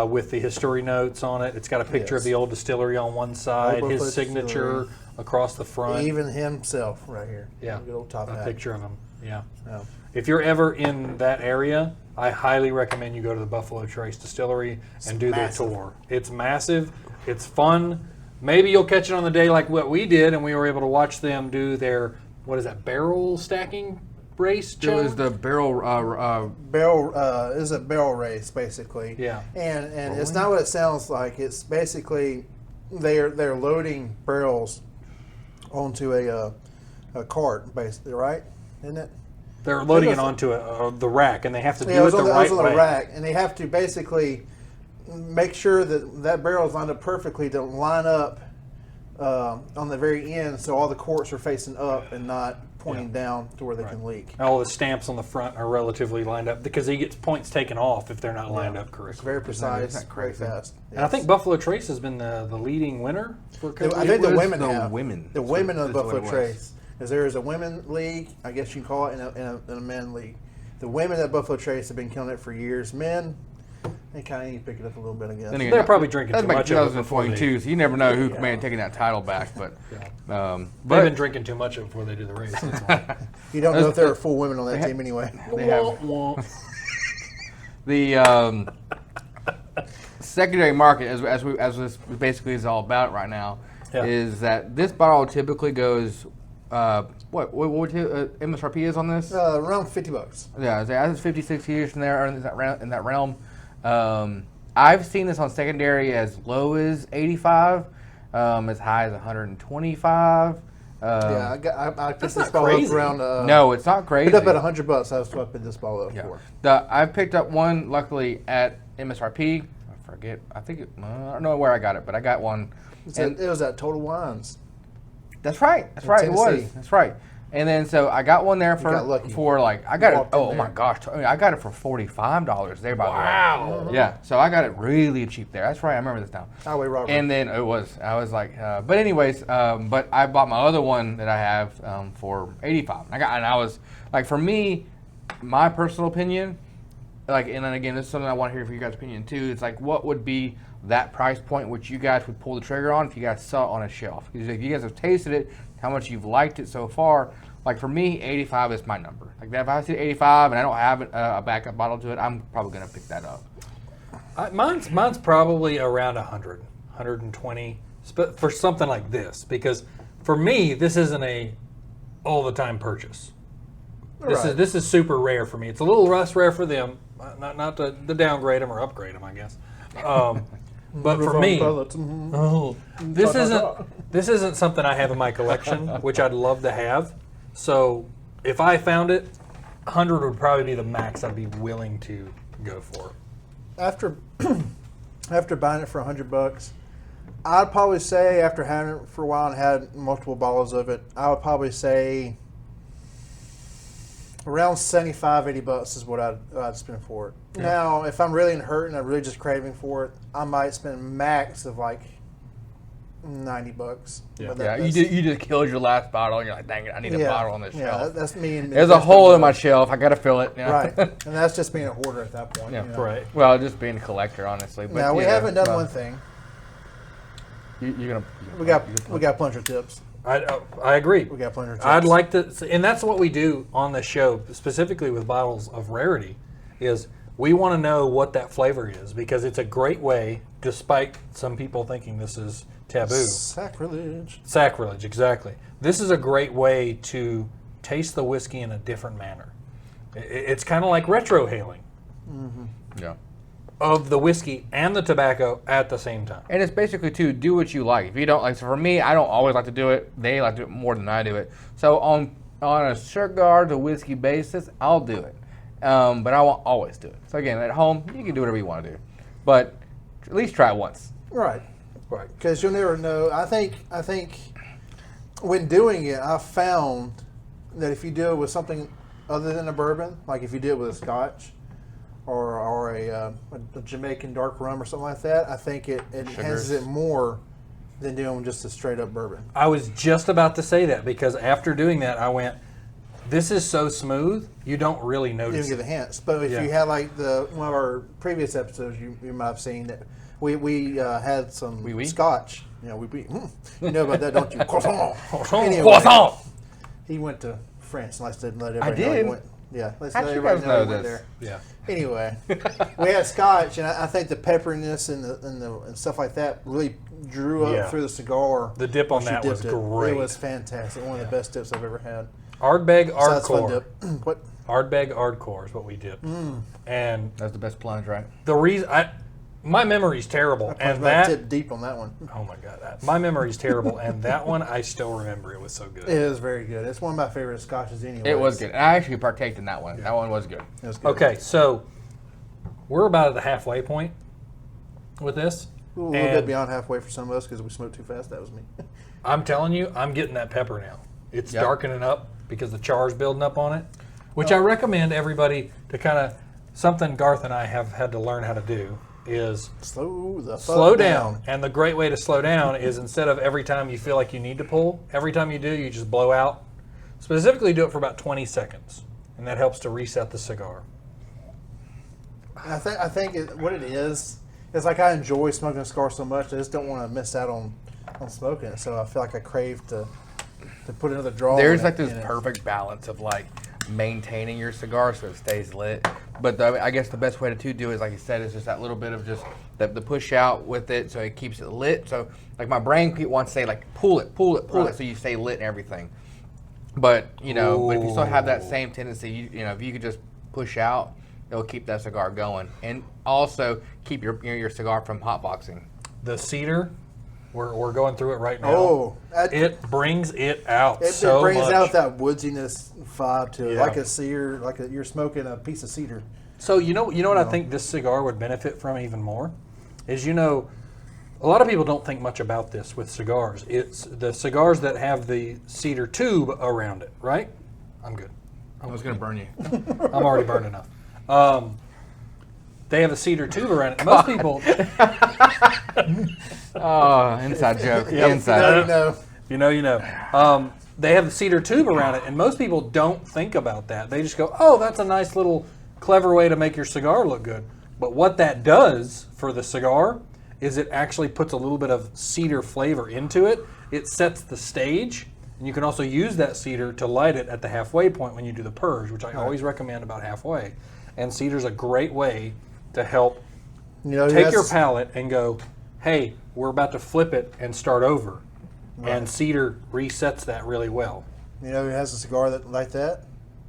S3: with the history notes on it. It's got a picture of the old distillery on one side, his signature across the front.
S2: Even himself right here.
S3: Yeah,
S2: good old top
S3: a
S2: hat.
S3: picture of him. Yeah. If you're ever in that area, I highly recommend you go to the Buffalo Trace Distillery and do their tour. It's massive. It's fun. Maybe you'll catch it on the day like what we did, and we were able to watch them do their, what is that, barrel stacking race?
S1: It was the barrel.
S2: Is a barrel race basically.
S3: Yeah.
S2: And it's not what it sounds like. It's basically they're loading barrels onto a cart, basically, right? Isn't it?
S3: They're loading it onto the rack, and they have to do it the right way.
S2: Rack, and they have to basically make sure that barrel is lined up perfectly to line up on the very end, so all the corks are facing up and not pointing down to where they can leak.
S3: All the stamps on the front are relatively lined up, because he gets points taken off if they're not lined up
S2: It's
S3: correctly.
S2: very precise, very fast.
S3: And I think Buffalo Trace has been the leading winner for a couple
S2: I
S3: years.
S2: think the women
S1: The women
S2: of
S1: That's what
S2: Buffalo
S1: it was.
S2: Trace. Because there is a women league, I guess you can call it, and a men league. The women at Buffalo Trace have been killing it for years. Men, they kind of need to pick it up a little bit, I guess.
S1: Then again,
S3: They're probably drinking
S1: that's
S3: too
S1: back
S3: much
S1: in
S3: of it before
S1: 2022, so you never know who may have taken that title back. But
S3: They've been drinking too much of it before they do the race. That's why.
S2: You don't know if there are full women on that team anyway.
S1: they have the secondary market, as this basically is all about right now, is that this bottle typically goes. What MSRP is on this?
S2: Around $50.
S1: Yeah, it's 56 years from there, or in that realm. I've seen this on secondary as low as 85, as high as 125.
S2: I picked this
S3: not
S2: ball
S3: crazy.
S2: up around.
S1: No, it's not crazy.
S2: Picked up at $100. That's what I picked this ball up for.
S1: I picked up one, luckily, at MSRP. I forget. I think I don't know where I got it, but I got one.
S2: It was at Total Wines.
S1: That's right. It was.
S2: Tennessee.
S1: That's right. And then so I got one there for like I got it. Oh my gosh! I got it for $45 there. By the way.
S3: Wow.
S1: Yeah. So I got it really cheap there. That's right. I remember this now.
S2: Highway robbery.
S1: And then I was like, but anyways, but I bought my other one that I have for $85. And I was like, for me, my personal opinion, like, and then again, this is something I want to hear for you guys' opinion too. It's like, what would be that price point which you guys would pull the trigger on if you guys saw it on a shelf? Because if you guys have tasted it, how much you've liked it so far. Like for me, 85 is my number. Like if I see 85 and I don't have a backup bottle to it, I'm probably gonna pick that up.
S3: Mine's probably around 100, 120, for something like this, because for me, this isn't a all the time purchase. This is super rare for me. It's a little less rare for them, not to downgrade them or upgrade them, I guess. But for me,
S2: Mm-hmm.
S3: this isn't something I have in my collection, which I'd love to have. So if I found it, 100 would probably be the max I'd be willing to go for.
S2: After buying it for $100, I'd probably say after having it for a while and had multiple bottles of it, I would probably say around $75-$80 is what I'd spend for it.
S3: Yeah.
S2: Now, if I'm really in hurt and I'm really just craving for it, I might spend max of like $90.
S3: Yeah.
S2: But
S1: Yeah, you just killed your last bottle, and you're like, dang it, I need a bottle on this shelf.
S2: That's me. And
S1: There's a hole in my shelf. I gotta fill it. You know?
S2: Right, and that's just being a hoarder at that point.
S1: Yeah.
S2: You know?
S3: Right.
S1: Well, just being a collector, honestly. But
S2: Now we
S1: yeah,
S2: haven't done
S1: well,
S2: one thing.
S1: You're
S2: We got plunger tips.
S3: I agree.
S2: We got plunger tips.
S3: I'd like to, and that's what we do on the show, specifically with bottles of rarity, is we want to know what that flavor is, because it's a great way, despite some people thinking this is taboo.
S2: Sacrilege.
S3: Sacrilege, exactly. This is a great way to taste the whiskey in a different manner. It's kind of like retrohaling
S1: Yeah.
S3: of the whiskey and the tobacco at the same time.
S1: And it's basically to do what you like. If you don't like, so for me, I don't always like to do it. They like to do it more than I do it. So on a cigar to whiskey basis, I'll do it. But I won't always do it. So again, at home, you can do whatever you want to do. But at least try it once.
S2: Right.
S3: Right.
S2: Because you'll never know. I think when doing it, I found that if you do it with something other than a bourbon, like if you do it with a Scotch or a Jamaican dark rum or something like that, I think it enhances it more than doing just a straight up bourbon.
S3: I was just about to say that, because after doing that, I went, this is so smooth, you don't really
S2: You
S3: notice
S2: don't get the hints. But if
S3: Yeah.
S2: you had like one of our previous episodes, you might have seen that we had some
S1: Oui.
S2: Scotch. You know, you know about that, don't you? Croissant.
S3: Croissant.
S2: He went to France, and I said, let
S1: I
S2: everybody know he
S1: did?
S2: went. Yeah, let's
S1: How'd
S2: let
S1: you
S2: everybody
S1: guys
S2: know
S1: know
S2: he went
S1: this?
S2: there.
S3: Yeah.
S2: Anyway, we had Scotch, and I think the pepperiness and stuff like that really drew up
S3: Yeah.
S2: through the cigar.
S3: The dip on
S2: once you
S3: that was
S2: dipped it.
S3: great.
S2: It was fantastic. One of the best dips I've ever had.
S3: Ardbeg
S2: Besides fun
S3: Ardcore.
S2: dip. What?
S3: Ardbeg Ardcore is what we dipped. And
S1: That's the best plunge, right?
S3: the reason, my memory's terrible,
S2: I
S3: and that,
S2: tip deep on that one.
S3: oh my God, my memory's terrible, and that one I still remember. It was so good.
S2: It is very good. It's one of my favorite Scotches anyway.
S1: It was good. I actually partaked in that one. That one was good.
S2: It was good.
S3: Okay, so we're about at the halfway point with this.
S2: A little
S3: and
S2: bit beyond halfway for some of us because we smoked too fast. That was me.
S3: I'm telling you, I'm getting that pepper now. It's
S1: Yep.
S3: darkening up because the char's building up on it, which I recommend everybody to kind of, something Garth and I have had to learn how to do is slow down. And the great way to slow down is, instead of every time you feel like you need to pull, every time you do, you just blow out. Specifically, do it for about 20 seconds, and that helps to reset the cigar.
S2: I think what it is like I enjoy smoking a cigar so much, I just don't want to miss out on smoking it. So I feel like I crave to put another draw.
S1: There's
S2: in
S1: like
S2: it,
S1: this
S2: in it.
S1: perfect balance of like maintaining your cigar so it stays lit. But I guess the best way to do is, like you said, is just that little bit of just the push out with it so it keeps it lit. So like my brain wants to say like pull it,
S2: Right.
S1: so you stay lit and everything. But but if you still have that same tendency, if you could just push out, it'll keep that cigar going, and also keep your cigar from hotboxing.
S3: The cedar, we're going through it right now.
S2: Oh,
S3: It brings it out
S2: it
S3: so
S2: brings
S3: much.
S2: out that woodsiness vibe to it,
S3: Yeah.
S2: like a cedar, you're smoking a piece of cedar.
S3: So you know what I think this cigar would benefit from even more is, a lot of people don't think much about this with cigars. It's the cigars that have the cedar tube around it, right? I'm good.
S1: I was gonna burn you.
S3: I'm already burned enough. They have a cedar tube around it. Most people,
S1: Oh, inside joke. Inside.
S2: You know.
S3: They have the cedar tube around it, and most people don't think about that. They just go, "Oh, that's a nice little clever way to make your cigar look good." But what that does for the cigar is it actually puts a little bit of cedar flavor into it. It sets the stage, and you can also use that cedar to light it at the halfway point when you do the purge, which I always recommend about halfway. And cedar's a great way to help take your palate and go, hey, we're about to flip it and start over. Right. And cedar resets that really well.
S2: You know who has a cigar like that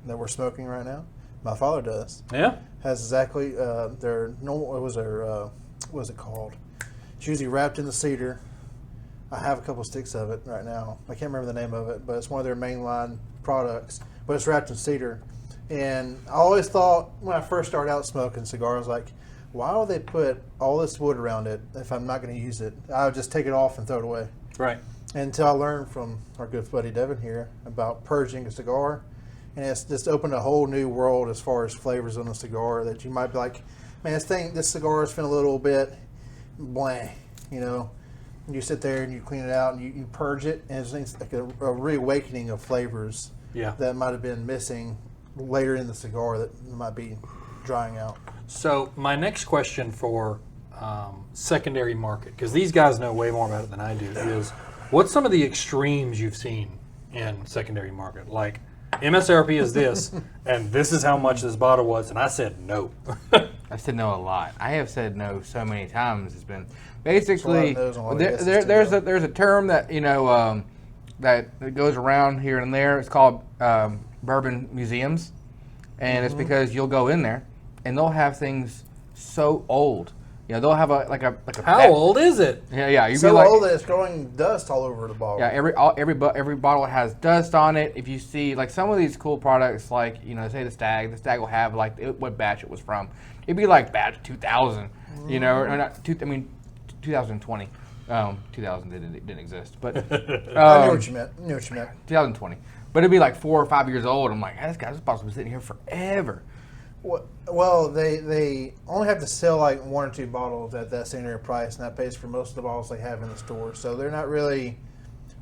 S2: we're smoking right now? My father does.
S3: Yeah?
S2: Has exactly their normal. What was it called? It's usually wrapped in the cedar. I have a couple sticks of it right now. I can't remember the name of it, but it's one of their mainline products. But it's wrapped in cedar. And I always thought when I first started out smoking cigars, like, why would they put all this wood around it if I'm not going to use it? I would just take it off and throw it away.
S3: Right.
S2: Until I learned from our good buddy Devin here about purging a cigar. And it's just opened a whole new world as far as flavors on the cigar that you might be like, man, this cigar is feeling a little bit bland, you know. And you sit there and you clean it out and you purge it, and it's like a reawakening of flavors that might have been missing later in the cigar that might be drying out.
S3: So my next question for secondary market, because these guys know way more about it than I do, is what's some of the extremes you've seen in secondary market? Like MSRP is this, and this is how much this bottle was, and I said no.
S1: I said no a lot. I have said no so many times. It's been basically
S2: there's
S1: a term that that goes around here and there. It's called bourbon museums, and it's because you'll go in there and they'll have things so old. You know, they'll have a
S3: How old is it?
S1: Yeah. You'd
S2: so
S1: be like,
S2: old that it's throwing dust all over the bottle.
S1: Yeah, every bottle has dust on it. If you see like some of these cool products, like say the Stag will have like what batch it was from. It'd be like batch 2000, or not. 2020. 2000 didn't exist, but
S2: I knew what you meant.
S1: 2020, but it'd be like 4 or 5 years old. I'm like, this bottle's been sitting here forever.
S2: Well, they only have to sell like 1 or 2 bottles at that standard price, and that pays for most of the bottles they have in the store. So they're not really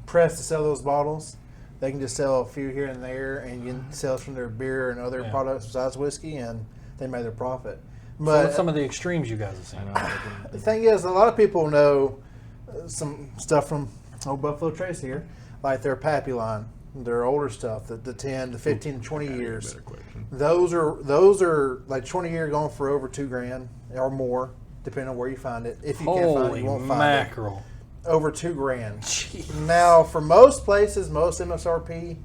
S2: pressed to sell those bottles. They can just sell a few here and there, and get sales from their beer and other products besides whiskey, and they made their profit. But
S3: so what's some of the extremes you guys have seen?
S2: The thing is, a lot of people know some stuff from old Buffalo Trace here, like their Pappy line, their older stuff, the 10, the 15, 20 years. Those are like 20 year going for over $2,000 or more, depending on where you find it. If you can't find it, you won't find
S3: mackerel.
S2: it. Over $2,000. Jeez. Now, for most places, most MSRP,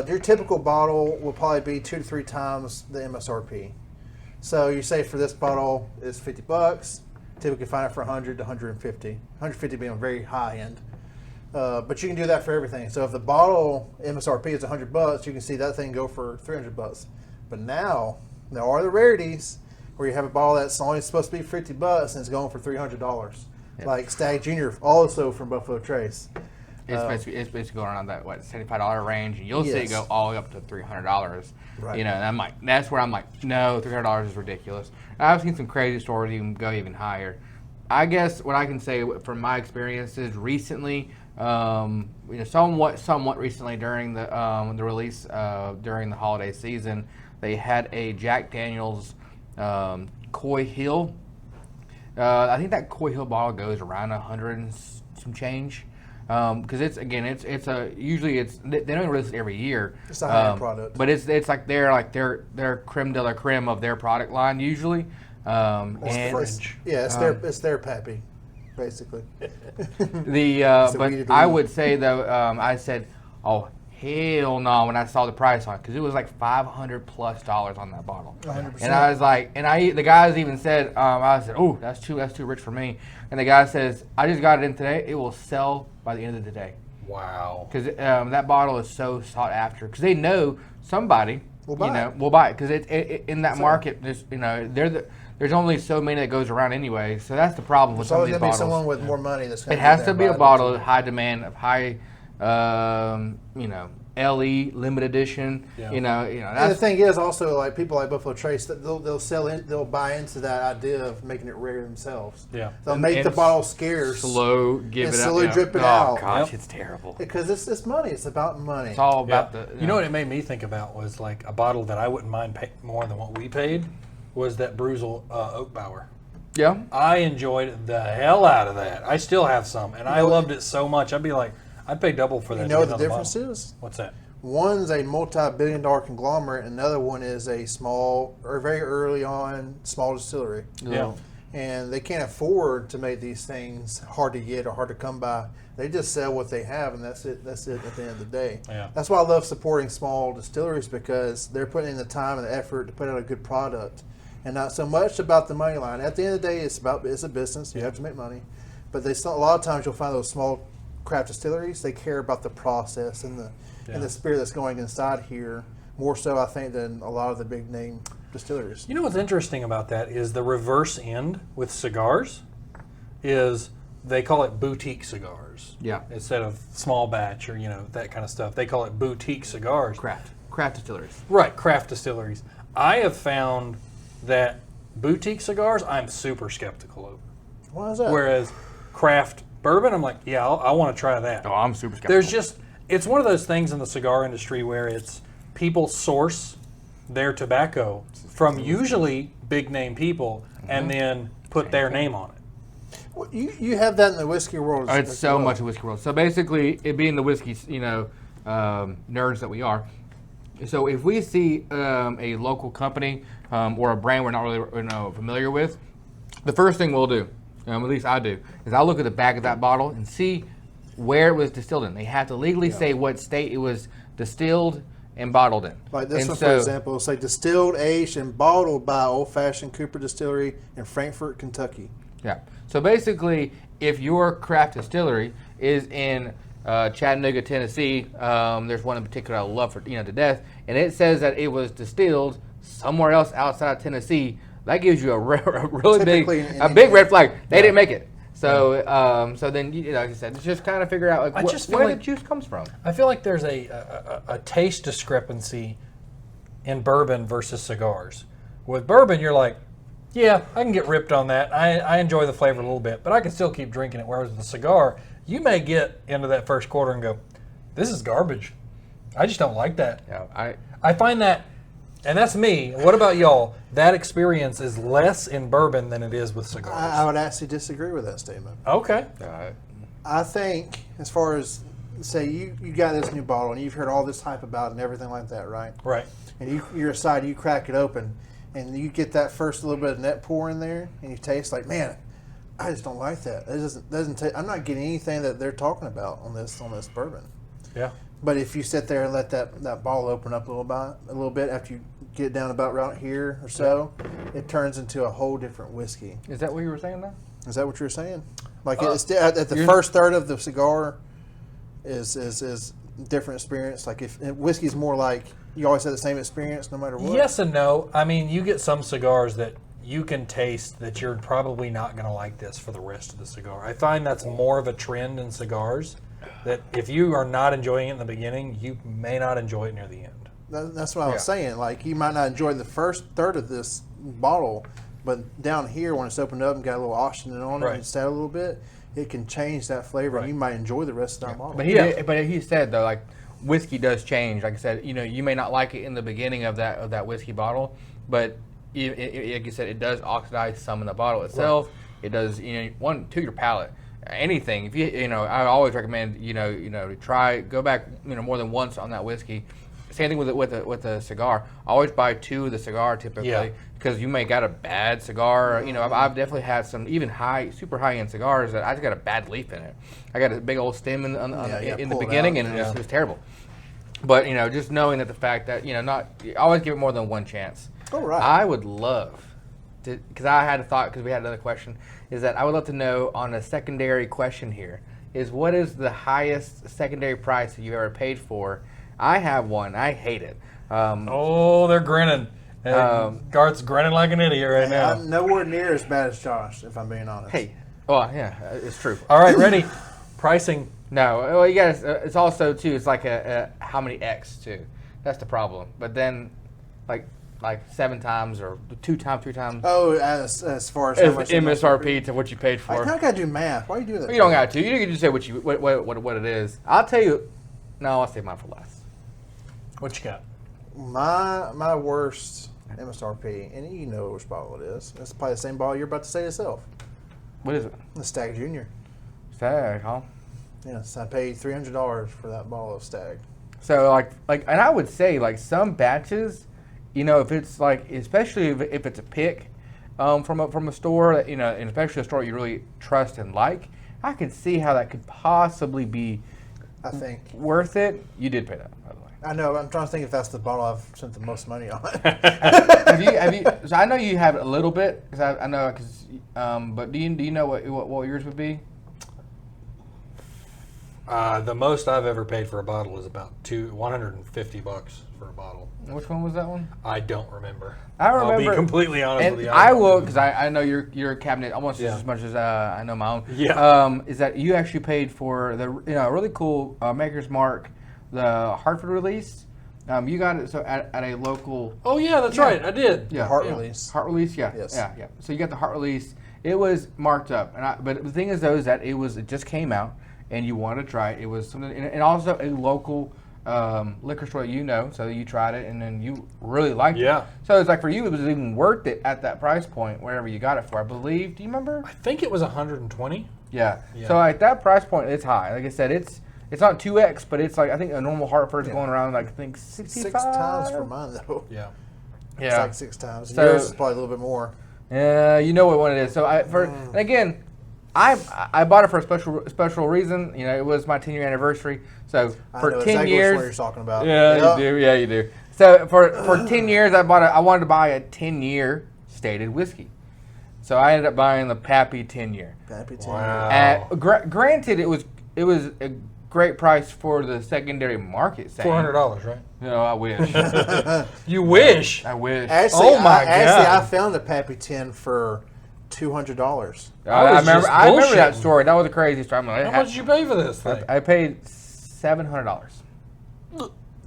S2: your typical bottle will probably be 2 to 3 times the MSRP. So you say for this bottle is $50. Typically find it for 100 to 150. 150 being very high end. But you can do that for everything. So if the bottle MSRP is $100, you can see that thing go for $300. But now there are the rarities where you have a bottle that's only supposed to be $50 and it's going for $300. Yep. Like Stag Junior, also from Buffalo Trace.
S1: It's basically going around that $75 range, and you'll see it go all the way up to $300.
S2: Right.
S1: And I'm like, that's where I'm like, no, $300 is ridiculous. And I've seen some crazy stores even go even higher. I guess what I can say from my experiences recently, somewhat recently during the release during the holiday season, they had a Jack Daniel's Coy Hill. I think that Coy Hill bottle goes around 100 and some change. Because usually they don't release it every year.
S2: It's a high-end product,
S1: but it's like their creme de la creme of their product line usually.
S2: It's their Pappy, basically.
S1: But I would say though, I said, oh hell no when I saw the price on it, because it was like $500+ on that bottle.
S2: 100%.
S1: And I was like, the guys even said, I said, oh, that's too rich for me. And the guy says, I just got it in today. It will sell by the end of the day.
S3: Wow.
S1: Because that bottle is so sought after. Because they know somebody will buy it. Because in that market, there's only so many that goes around anyway. So that's the problem with some of these bottles.
S2: There's always going to be someone with more money that's going to.
S1: It has to be a bottle of high demand, of high, LE limited edition. Yeah.
S2: And the thing is also like people like Buffalo Trace, they'll buy into that idea of making it rare themselves.
S3: Yeah,
S2: they'll make the bottle scarce,
S1: slowly drip it
S2: out.
S1: Oh gosh, it's terrible.
S2: Because it's money. It's about money.
S1: It's all about the.
S3: You know what it made me think about was like a bottle that I wouldn't mind paying more than what we paid was that Bruzel Oak Bower.
S1: Yeah,
S3: I enjoyed the hell out of that. I still have some, and I loved it so much. I'd be like, I'd pay double for that.
S2: You know what the difference is?
S3: What's that?
S2: One's a multi-billion-dollar conglomerate, and another one is a small or very early on small distillery.
S3: Yeah.
S2: And they can't afford to make these things hard to get or hard to come by. They just sell what they have, and that's it. That's it at the end of the day.
S3: Yeah.
S2: That's why I love supporting small distilleries, because they're putting in the time and the effort to put out a good product. and not so much about the money line. At the end of the day, it's a business. You have to make money, but a lot of times you'll find those small craft distilleries. They care about the process and the spirit that's going inside here more so, I think, than a lot of the big name distilleries.
S3: You know what's interesting about that is the reverse end with cigars is they call it boutique cigars.
S1: Yeah.
S3: Instead of small batch or, that kind of stuff. They call it boutique cigars.
S1: Craft distilleries.
S3: Right, craft distilleries. I have found that boutique cigars I'm super skeptical over.
S2: Why is that?
S3: Whereas craft bourbon, I'm like, yeah, I want to try that.
S1: Oh, I'm super skeptical.
S3: It's one of those things in the cigar industry where it's people source their tobacco from usually big name people and then put their name on it.
S2: Well, you have that in the whiskey world.
S1: It's so much a whiskey world. So basically, it being the whiskey, nerds that we are. So if we see a local company or a brand we're not really familiar with, the first thing we'll do, at least I do, is I'll look at the back of that bottle and see where it was distilled in. They have to legally say what state it was distilled and bottled in.
S2: Like this one, for example, it'll say distilled, aged, and bottled by Old Fashioned Cooper Distillery in Frankfort, Kentucky.
S1: Yeah. So basically, if your craft distillery is in Chattanooga, Tennessee, there's one in particular I love to death, and it says that it was distilled somewhere else outside of Tennessee, that gives you a really big red flag. They didn't make it. So so then, like I said, just kind of figure out where the juice comes from.
S3: I feel like there's a taste discrepancy in bourbon versus cigars. With bourbon, you're like, yeah, I can get ripped on that. I enjoy the flavor a little bit, but I can still keep drinking it. Whereas with a cigar, you may get into that first quarter and go, this is garbage. I just don't like that.
S1: Yeah,
S3: I find that, and that's me. What about y'all? That experience is less in bourbon than it is with cigars.
S2: I would actually disagree with that statement.
S3: Okay.
S2: I think, as far as, say, you got this new bottle and you've heard all this hype about it and everything like that, right?
S3: Right.
S2: And you're aside, you crack it open, and you get that first little bit of net pour in there, and you taste like, man, I just don't like that. It doesn't taste. I'm not getting anything that they're talking about on this bourbon.
S3: Yeah.
S2: But if you sit there and let that bottle open up a little bit after you get it down about right here or so, it turns into a whole different whiskey.
S1: Is that what you were saying now?
S2: Is that what you were saying? Like it's at the first third of the cigar is different experience. Like if whiskey's more like you always have the same experience no matter what.
S3: Yes and no. I mean, you get some cigars that you can taste that you're probably not going to like this for the rest of the cigar. I find that's more of a trend in cigars, that if you are not enjoying it in the beginning, you may not enjoy it near the end.
S2: That's what I was saying. Like you might not enjoy the first third of this bottle, but down here when it's opened up and got a little oxygen on it and sat a little bit, it can change that flavor. And you might enjoy the rest of that bottle.
S1: But he said though, like whiskey does change. Like I said, you may not like it in the beginning of that whiskey bottle, but like you said, it does oxidize some in the bottle itself. Right. It does, to your palate. Anything, if I always recommend, to try, go back, more than once on that whiskey. Same thing with a cigar. Always buy two of the cigar typically, because you may got a bad cigar. I've definitely had some even super high end cigars that I just got a bad leaf in it. I got a big old stem in the beginning, and it was terrible. But just knowing that the fact that always give it more than one chance.
S2: Oh, right.
S1: I would love to, because I had a thought, because we had another question, is that I would love to know on a secondary question here, is what is the highest secondary price that you ever paid for? I have one. I hate it.
S3: They're grinning. Garth's grinning like an idiot right now.
S2: I'm nowhere near as bad as Josh, if I'm being honest.
S1: Hey, well, yeah, it's true.
S3: All right, ready? Pricing.
S1: No, well, you guys. It's also too. It's like a how many X too. That's the problem. But then, like 7 times or 2 times, 3 times.
S2: Oh, as far as how much
S1: MSRP to what you paid for.
S2: I kind of got to do math. Why do you do that?
S1: You don't got to. You can just say what it is. I'll tell you. No, I'll save mine for last.
S3: What you got?
S2: My worst MSRP, and you know which bottle it is. It's probably the same bottle you're about to say yourself.
S1: What is it?
S2: The Stag Junior.
S1: Stag, huh?
S2: Yes, I paid $300 for that bottle of Stag.
S1: So and I would say some batches, if it's especially if it's a pick from a store that, and especially a store you really trust and like, I could see how that could possibly be
S2: I think.
S1: worth it, you did pay that, by the way.
S2: I know. I'm trying to think if that's the bottle I've spent the most money on.
S1: have you? So I know you have a little bit, because I know, but do you know what yours would be?
S3: The most I've ever paid for a bottle is about $150 for a bottle.
S1: Which one was that one?
S3: I don't remember.
S1: I remember.
S3: I'll be completely honest
S1: and
S3: with you.
S1: I will, because I know your cabinet almost
S3: Yeah.
S1: as much as I know my own.
S3: Yeah.
S1: Is that you actually paid for the really cool Maker's Mark, the Hartford release? You got it at a local.
S3: Oh yeah, that's right. I did.
S1: Yeah,
S2: Heart release.
S1: Heart release, yeah.
S2: Yes.
S1: Yeah. So you got the heart release. It was marked up, but the thing is though is that it just came out, and you wanted to try it. It was something, and also a local liquor store so you tried it, and then you really liked
S3: Yeah.
S1: it. So it's like for you, it was even worth it at that price point, wherever you got it for. I believe. Do you remember?
S3: I think it was 120.
S1: Yeah.
S3: Yeah.
S1: So at that price point, it's high. Like I said, it's not 2x, but it's like I think a normal Hartford's going around like I think 65.
S2: 6 times for mine though.
S3: Yeah.
S1: Yeah.
S2: It's like 6 times.
S1: So-
S2: Yours is probably a little bit more.
S1: Yeah, you know what one it is. So and again, I bought it for a special reason. It was my 10-year anniversary. So
S2: I
S1: for
S2: know
S1: 10
S2: exactly
S1: years,
S2: what you're talking about.
S1: yeah, you do. Yeah, you do. So for 10 years, I wanted to buy a 10-year stated whiskey. So I ended up buying the Pappy 10-year.
S2: Pappy 10.
S3: Wow.
S1: Granted, it was a great price for the secondary market.
S3: $400, right?
S1: No, I wish.
S3: You wish.
S1: I wish.
S2: Actually,
S3: Oh my
S2: Actually,
S3: God.
S2: I found a Pappy 10 for $200.
S1: I remember that
S3: bullshitting.
S1: story. That was a crazy story. I'm like,
S3: How much did you pay for this thing?
S1: I paid $700.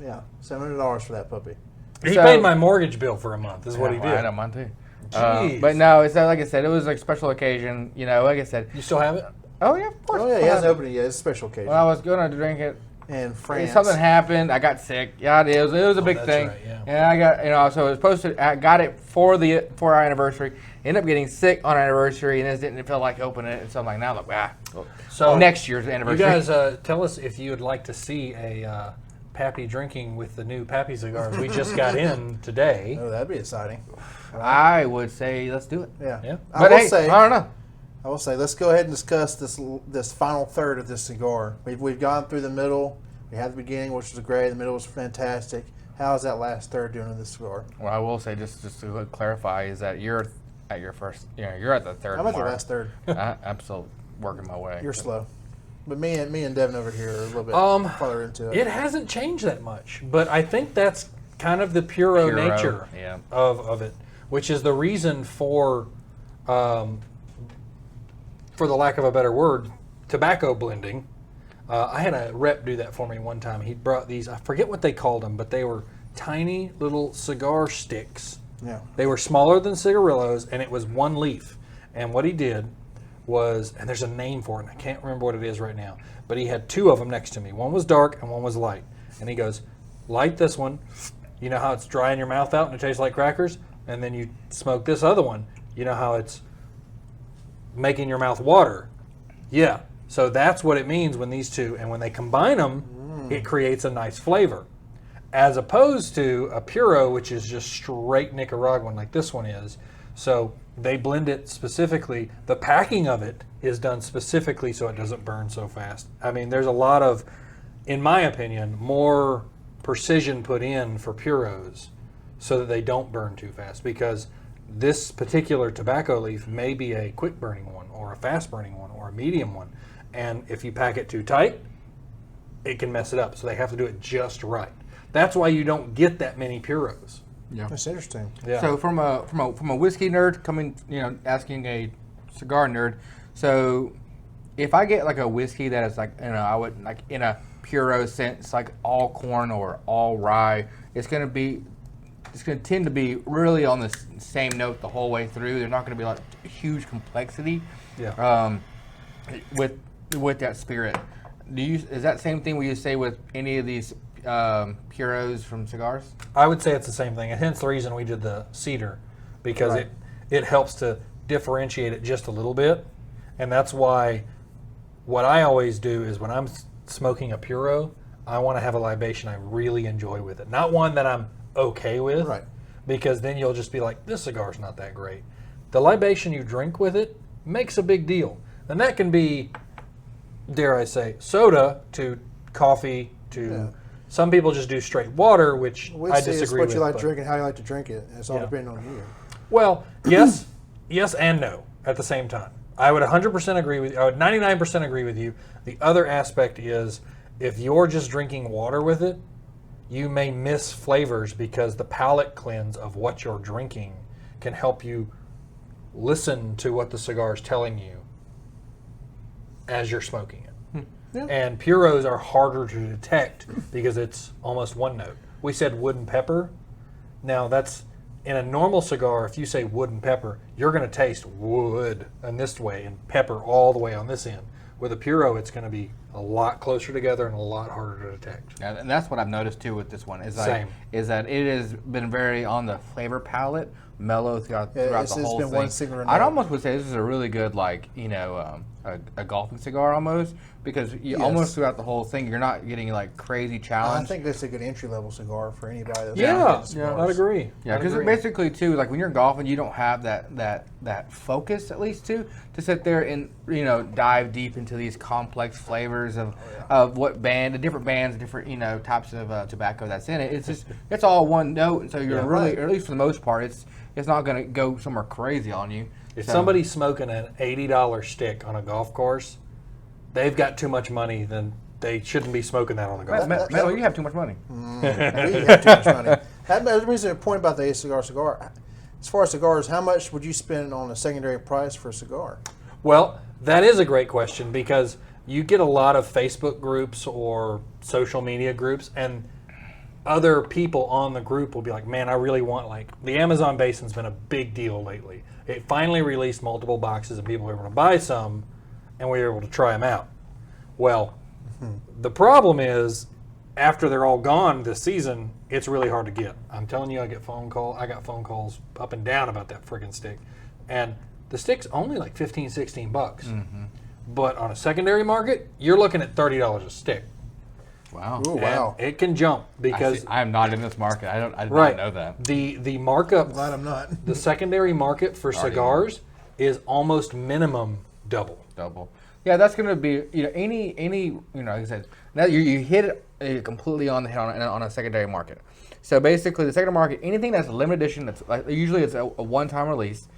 S2: Yeah, $700 for that puppy.
S3: He
S1: So-
S3: paid my mortgage bill for a month. Is what he
S1: Yeah, well,
S3: did.
S1: I don't mind too.
S3: Jeez.
S1: But no, it's like I said, it was like a special occasion. Like I said.
S3: You still have it?
S1: Oh yeah, of course.
S2: Oh yeah, he hasn't opened it yet. It's a special occasion.
S1: When I was going to drink it,
S2: In France.
S1: something happened. I got sick. Yeah, it was a big
S3: that's
S1: thing.
S3: right, yeah.
S1: And I got, so it was supposed to. I got it for our anniversary. Ended up getting sick on our anniversary, and just didn't feel like opening it. And so I'm like, now look,
S3: So
S1: next year's
S3: You
S1: anniversary.
S3: guys tell us if you would like to see a Pappy drinking with the new Pappy cigars we just got in today.
S2: Oh, that'd be exciting.
S1: I would say let's do it.
S2: Yeah.
S3: Yeah.
S2: I will say.
S1: I don't know.
S2: I will say, let's go ahead and discuss this final third of this cigar. We've gone through the middle. We had the beginning, which was great. The middle was fantastic. How's that last third doing in this cigar?
S1: Well, I will say just to clarify is that you're at your first. You're at the third.
S2: I'm at the
S1: mark.
S2: last third.
S1: I'm still working my way.
S2: You're slow. But me and Devin over here are a little bit farther into it.
S3: It hasn't changed that much, but I think that's kind of the puro nature
S1: yeah.
S3: of it, which is the reason for the lack of a better word, tobacco blending. I had a rep do that for me one time. He brought these, I forget what they called them, but they were tiny little cigar sticks.
S2: Yeah.
S3: They were smaller than cigarillos, and it was one leaf. And what he did was, and there's a name for it, and I can't remember what it is right now, but he had 2 of them next to me. One was dark and one was light. And he goes, light this one. You know how it's drying your mouth out and it tastes like crackers? And then you smoke this other one. You know how it's making your mouth water? Yeah. So that's what it means when these two, and when they combine them, it creates a nice flavor. As opposed to a puro, which is just straight Nicaraguan like this one is. So they blend it specifically. The packing of it is done specifically so it doesn't burn so fast. I mean, there's a lot of, in my opinion, more precision put in for puros so that they don't burn too fast, because this particular tobacco leaf may be a quick burning one or a fast burning one or a medium one. And if you pack it too tight, it can mess it up. So they have to do it just right. That's why you don't get that many puros.
S1: Yeah.
S2: That's interesting.
S3: Yeah.
S1: So from a whiskey nerd coming, asking a cigar nerd. So if I get like a whiskey that is like, I would like in a puro sense, like all corn or all rye, it's going to tend to be really on the same note the whole way through. There's not going to be like huge complexity.
S3: Yeah.
S1: With that spirit. Is that same thing you say with any of these puros from cigars?
S3: I would say it's the same thing, and hence the reason we did the cedar, because
S2: Right.
S3: it helps to differentiate it just a little bit, and that's why what I always do is when I'm smoking a puro, I want to have a libation I really enjoy with it, not one that I'm okay with,
S2: Right.
S3: because then you'll just be like, this cigar's not that great. The libation you drink with it makes a big deal, and that can be, dare I say, soda to coffee to some people just do straight water, which I disagree
S2: it's what
S3: with.
S2: you like to drink and how you like to drink it. It's all depending on you.
S3: Well, yes, yes and no at the same time. I would 100% agree with you. I would 99% agree with you. The other aspect is if you're just drinking water with it, you may miss flavors because the palate cleanse of what you're drinking can help you listen to what the cigar is telling you as you're smoking it.
S2: Yeah.
S3: And puros are harder to detect because it's almost one note. We said wood and pepper. Now that's in a normal cigar. If you say wood and pepper, you're going to taste wood in this way and pepper all the way on this end. With a puro, it's going to be a lot closer together and a lot harder to detect.
S1: Yeah, and that's what I've noticed too with this one. Is
S3: Same.
S1: Is that it has been very on the flavor palette, mellow throughout the
S2: It's
S1: whole
S2: been
S1: thing.
S2: one singular
S1: I'd
S2: note.
S1: almost would say this is a really good a golfing cigar almost because you almost throughout the whole thing you're not getting like crazy
S2: I
S1: challenge.
S2: think that's a good entry level cigar for anybody. That's
S3: I'd agree.
S1: Yeah, because basically too, like when you're golfing, you don't have that focus at least to sit there and dive deep into these complex flavors of what band, the different bands, different types of tobacco that's in it. It's just it's all one note, and so you're really, or at least for the most part, it's not going to go somewhere crazy on you.
S3: If somebody's smoking an $80 stick on a golf course, they've got too much money. Then they shouldn't be smoking that on the golf course.
S1: Melo, you have too much money.
S2: We have too much money. That brings a point about the cigar. As far as cigars, how much would you spend on a secondary price for a cigar?
S3: Well, that is a great question because you get a lot of Facebook groups or social media groups, and other people on the group will be like, man, I really want, like, the Amazon basin's been a big deal lately. It finally released multiple boxes and people were able to buy some, and we were able to try them out. Well, the problem is after they're all gone this season, it's really hard to get. I'm telling you, I got phone calls up and down about that friggin' stick. And the stick's only like 15, 16 bucks.
S1: Mm-hmm.
S3: But on a secondary market, you're looking at $30 a stick.
S1: Wow.
S2: Ooh, wow.
S3: And it can jump because
S1: I am not in this market. I did not know that.
S3: The markup,
S2: I'm glad I'm not.
S3: the secondary market for cigars is almost minimum double.
S1: Yeah, that's going to be any like I said. Now you hit it completely on the head on a secondary market. So basically, the secondary market, anything that's a limited edition, that's like usually it's a one-time release.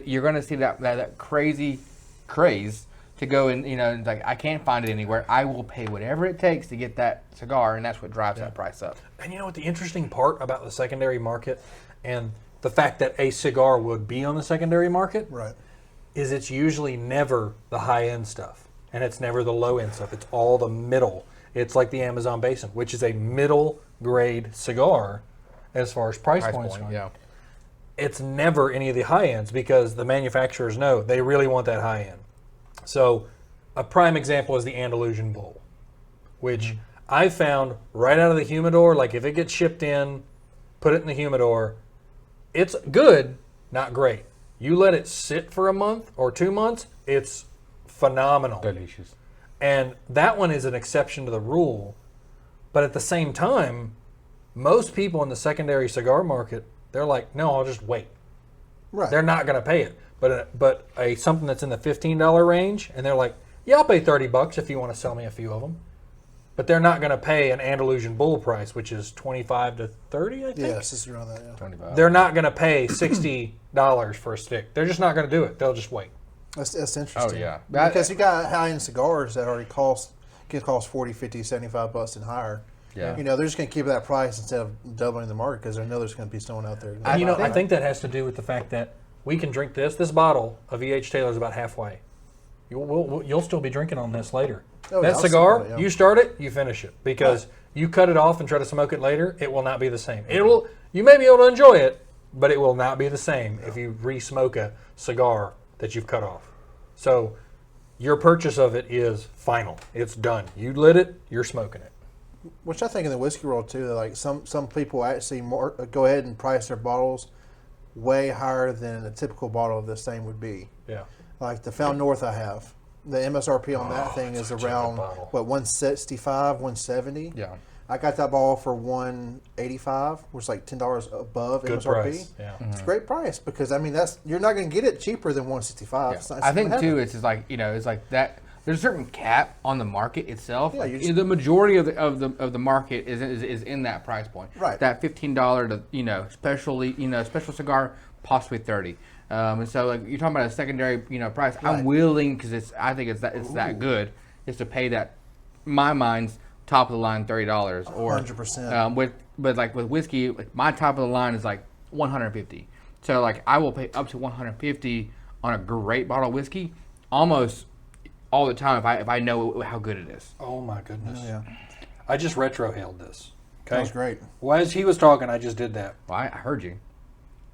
S1: You're going to see that crazy craze to go and like I can't find it anywhere. I will pay whatever it takes to get that cigar, and that's what drives that price up.
S3: And you know what the interesting part about the secondary market and the fact that a cigar would be on the secondary market
S2: Right.
S3: is it's usually never the high-end stuff, and it's never the low-end stuff. It's all the middle. It's like the Amazon Basin, which is a middle-grade cigar as far as price points go.
S1: Yeah.
S3: It's never any of the high ends because the manufacturers know they really want that high end. So a prime example is the Andalusian Bull, which I found right out of the humidor. Like if it gets shipped in, put it in the humidor, it's good, not great. You let it sit for a month or 2 months, it's phenomenal.
S1: Delicious.
S3: And that one is an exception to the rule. But at the same time, most people in the secondary cigar market, they're like, no, I'll just wait.
S2: Right.
S3: They're not going to pay it. But something that's in the $15 range, and they're like, yeah, I'll pay $30 if you want to sell me a few of them. But they're not going to pay an Andalusian Bull price, which is $25 to $30, I think.
S2: Yes, it's around that. Yeah.
S1: 25.
S3: They're not going to pay $60 for a stick. They're just not going to do it. They'll just wait.
S2: That's interesting.
S1: Oh, yeah.
S2: Because you got high-end cigars that already can cost 40, 50, 75 bucks and higher.
S1: Yeah.
S2: They're just going to keep that price instead of doubling the market because they know there's going to be someone out there.
S3: And I think that has to do with the fact that we can drink this. This bottle of E.H. Taylor is about halfway. You'll still be drinking on this later.
S2: Oh,
S3: that
S2: yeah,
S3: cigar,
S2: I'll still,
S3: you start it, you finish it. Because you cut it off and try to smoke it later, it will not be the same. You may be able to enjoy it, but it will not be the same if you re-smoke a cigar that you've cut off. So your purchase of it is final. It's done. You lit it, you're smoking it.
S2: Which I think in the whiskey world too, like some people actually go ahead and price their bottles way higher than a typical bottle of the same would be.
S3: Yeah.
S2: Like the Found North I have, the MSRP on that thing is around what 165, 170.
S1: Yeah.
S2: I got that bottle for $185, which is like $10 above
S3: Good
S2: MSRP.
S3: price. Yeah.
S2: It's a great price because I mean you're not going to get it cheaper than $165.
S1: Yeah. I think too, it's just like it's like that. there's a certain cap on the market itself.
S2: Yeah,
S1: Like,
S2: you just-
S1: the majority of the market is in that price point.
S2: Right.
S1: That $15 to special cigar, possibly 30. And so like you're talking about a secondary price.
S2: Right.
S1: I'm willing because I think it's that good is to pay that, in my mind's top of the line $30 or
S2: 100%.
S1: But like with whiskey, like my top of the line is like 150. So like I will pay up to 150 on a great bottle of whiskey almost all the time if I know how good it is.
S3: Oh my goodness.
S2: Yeah,
S3: I just retrohaled this. Okay.
S2: that was great.
S3: Well, as he was talking, I just did that.
S1: Well, I heard you.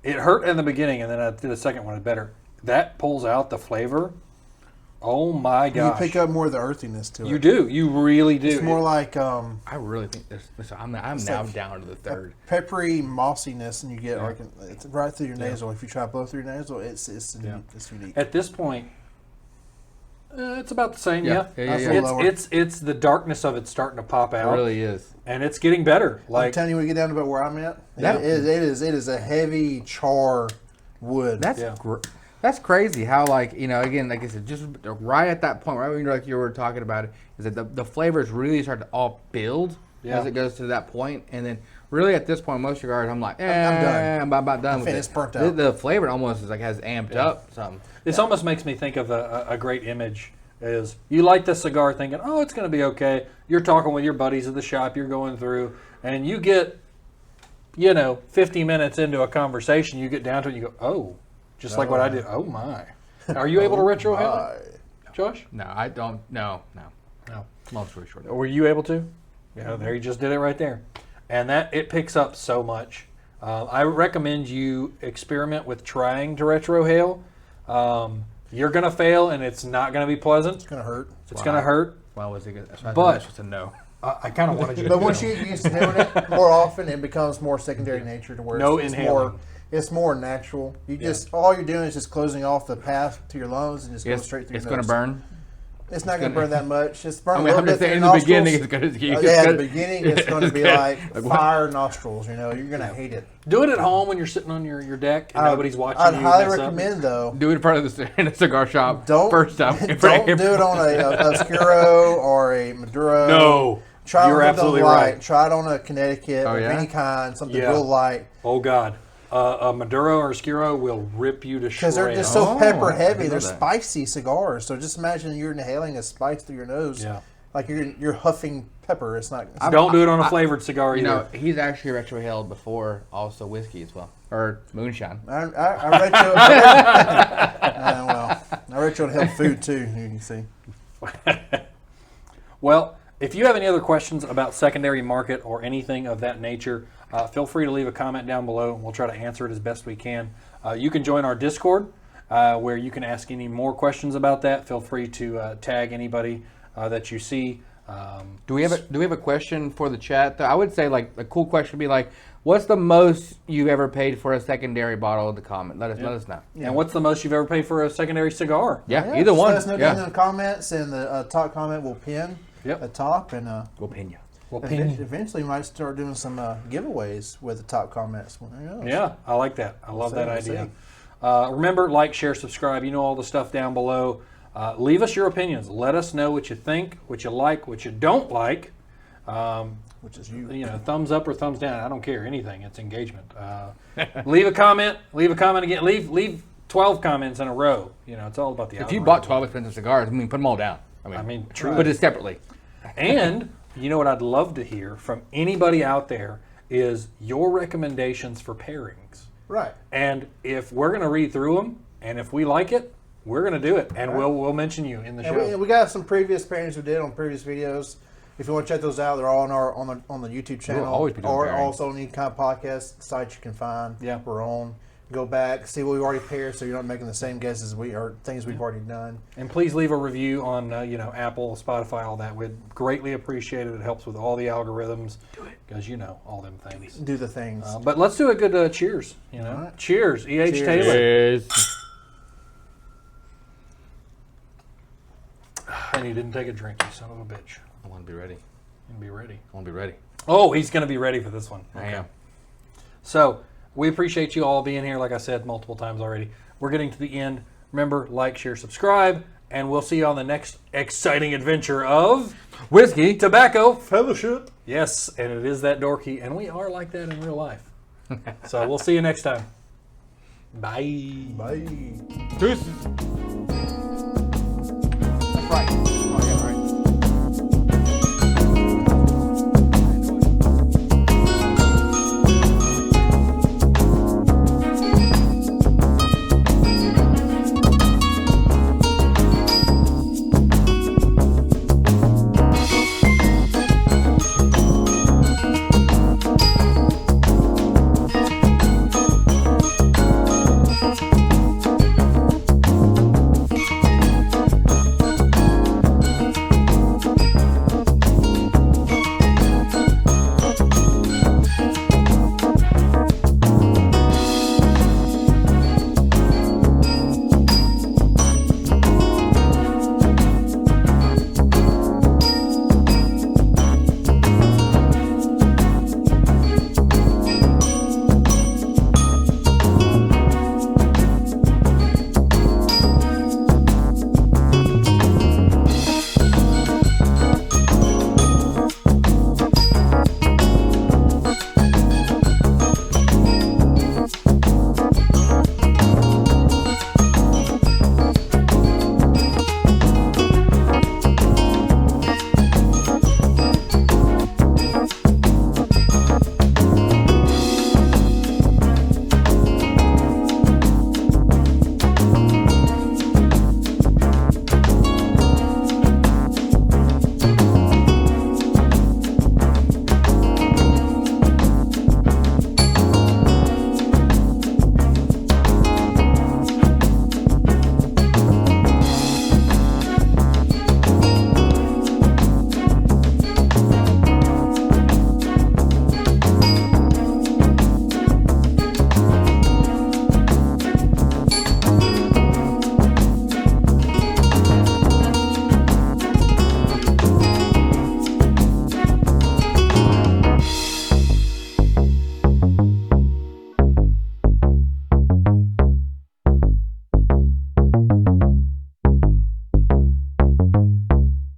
S3: It hurt in the beginning, and then I did the second one better. That pulls out the flavor. Oh my
S2: You
S3: gosh.
S2: pick up more of the earthiness to it.
S3: You do. You really do.
S2: It's more like
S1: I really think I'm now
S2: like
S1: down to the third.
S2: peppery mossiness, and you get like it's right through your nasal. If you try to blow through your nasal, it's unique.
S3: At this point, it's about the same.
S1: Yeah.
S3: Yeah.
S1: Yeah, yeah,
S2: yeah.
S3: It's, it's the darkness of it starting to pop
S1: It
S3: out,
S1: really is.
S3: and it's getting better.
S2: I'm
S3: Like
S2: telling you, when you get down to about where I'm at,
S1: Yeah.
S2: it is a heavy char wood.
S1: That's
S3: Yeah.
S1: that's crazy how again like I said, just right at that point, right when you were talking about it, is that the flavors really start to all build
S3: Yeah.
S1: as it goes to that point, and then really at this point, most cigars I'm like,
S2: I'm done.
S1: I'm about done with it.
S2: It's burnt out.
S1: The flavor almost is like has amped up some.
S3: this almost makes me think of a great image. Is you light the cigar thinking, oh, it's going to be okay. You're talking with your buddies at the shop. You're going through, and you get, 50 minutes into a conversation, you get down to it, you go, oh, just like what I did. Oh my. Are you able to retrohale it, Josh?
S1: No, I don't. No.
S3: No.
S1: Long story short.
S3: Were you able to? Yeah, there you just did it right there. And that it picks up so much. I recommend you experiment with trying to retrohale. You're going to fail, and it's not going to be pleasant.
S2: It's gonna hurt.
S3: It's going to hurt.
S1: Why was it good?
S3: But-
S1: That's just a no.
S3: I kind of wanted you to
S2: But
S3: do
S2: once
S3: it.
S2: you get used to doing it more often, it becomes more secondary nature to where
S3: No
S2: it's
S3: inhaling.
S2: it's more natural. You just all you're doing is just closing off the path to your lungs and just go straight through.
S1: It's
S2: your
S1: going
S2: nose.
S1: to burn.
S2: It's not going to burn that much. It's burn
S1: I
S2: a
S1: mean,
S2: little
S1: I'm
S2: bit
S1: just saying
S2: through
S1: in
S2: your
S1: the beginning
S2: nostrils.
S1: it's going to
S2: Yeah, at the beginning it's going to be like fire nostrils. You're going to hate it.
S3: Do it at home when you're sitting on your deck and nobody's watching
S2: I'd
S3: you.
S2: highly
S3: mess up.
S2: recommend though.
S1: do it in front of in a cigar shop.
S2: Don't
S1: first time.
S2: Don't do it on a Oscuro or a Maduro.
S3: No.
S2: Try
S3: You're
S2: it on
S3: absolutely
S2: light.
S3: right.
S2: Try it on a Connecticut
S1: Oh,
S2: of
S1: yeah?
S2: any kind, something
S3: Yeah.
S2: real light.
S3: Oh, God. A Maduro or Oscuro will rip you to
S2: Because they're
S3: shreds.
S2: just so
S1: Oh,
S2: pepper
S1: I
S2: heavy.
S1: didn't
S2: They're
S1: know that.
S2: spicy cigars. So just imagine you're inhaling a spice through your nose.
S3: Yeah.
S2: Like you're huffing pepper. It's not.
S3: Don't do it on a flavored cigar
S1: You
S3: either.
S1: know, he's actually retrohaled before also whiskey as well. Or moonshine.
S2: I retro held food too. You can see.
S3: Well, if you have any other questions about secondary market or anything of that nature, feel free to leave a comment down below, and we'll try to answer it as best we can. You can join our Discord, where you can ask any more questions about that. Feel free to tag anybody that you see.
S1: Do we have a question for the chat? Though? I would say like a cool question would be like, what's the most you've ever paid for a secondary bottle? In the comment, let us know.
S3: And what's the most you've ever paid for a secondary cigar?
S1: Yeah,
S2: Yeah,
S1: either
S2: just
S1: one.
S2: Let us know
S1: Yeah,
S2: down in the comments, and the top comment will pin
S3: Yep.
S2: the top, and
S1: we'll pin you.
S3: Well, pin.
S2: eventually we might start doing some giveaways with the top comments. Who knows?
S3: Yeah, I like that. I love that
S2: We'll
S3: idea.
S2: see.
S3: Remember, like, share, subscribe. You know all the stuff down below. Leave us your opinions. Let us know what you think, what you like, what you don't like.
S2: Which is you.
S3: Thumbs up or thumbs down. I don't care. Anything. It's engagement. Leave a comment. Leave a comment again. Leave 12 comments in a row. It's all about the
S1: If you
S3: algorithm.
S1: bought 12 expensive cigars, put them all down.
S3: I mean, true.
S1: Put it separately.
S3: And you know what I'd love to hear from anybody out there is your recommendations for pairings.
S2: Right.
S3: And if we're going to read through them, and if we like it, we're going to do it, and we'll mention you in the
S2: And
S3: show.
S2: we got some previous pairings we did on previous videos. If you want to check those out, they're all on the YouTube channel,
S1: always be doing
S2: or
S1: pairings.
S2: also any kind of podcast site you can find.
S3: Yeah.
S2: We're on. Go back, see what we've already paired, so you're not making the same guesses or things we've already done.
S3: And please leave a review on Apple, Spotify, all that. We'd greatly appreciate it. It helps with all the algorithms. Do it. Because all them things.
S2: Do the things.
S3: But let's do a good cheers.
S2: right.
S3: Cheers, E.H.
S2: Cheers.
S3: Taylor. And he didn't take a drink, you son of a bitch.
S1: I want to be ready.
S3: And be ready.
S1: I want to be ready.
S3: Oh, he's going to be ready for this one.
S1: I am.
S3: So we appreciate you all being here. Like I said multiple times already, we're getting to the end. Remember, like, share, subscribe, And we'll see you on the next exciting adventure of
S1: Whiskey.
S3: Tobacco Fellowship. Yes, and it is that dorky, and we are like that in real life. So we'll see you next time. Bye.
S2: Bye.
S1: Deuces. That's right.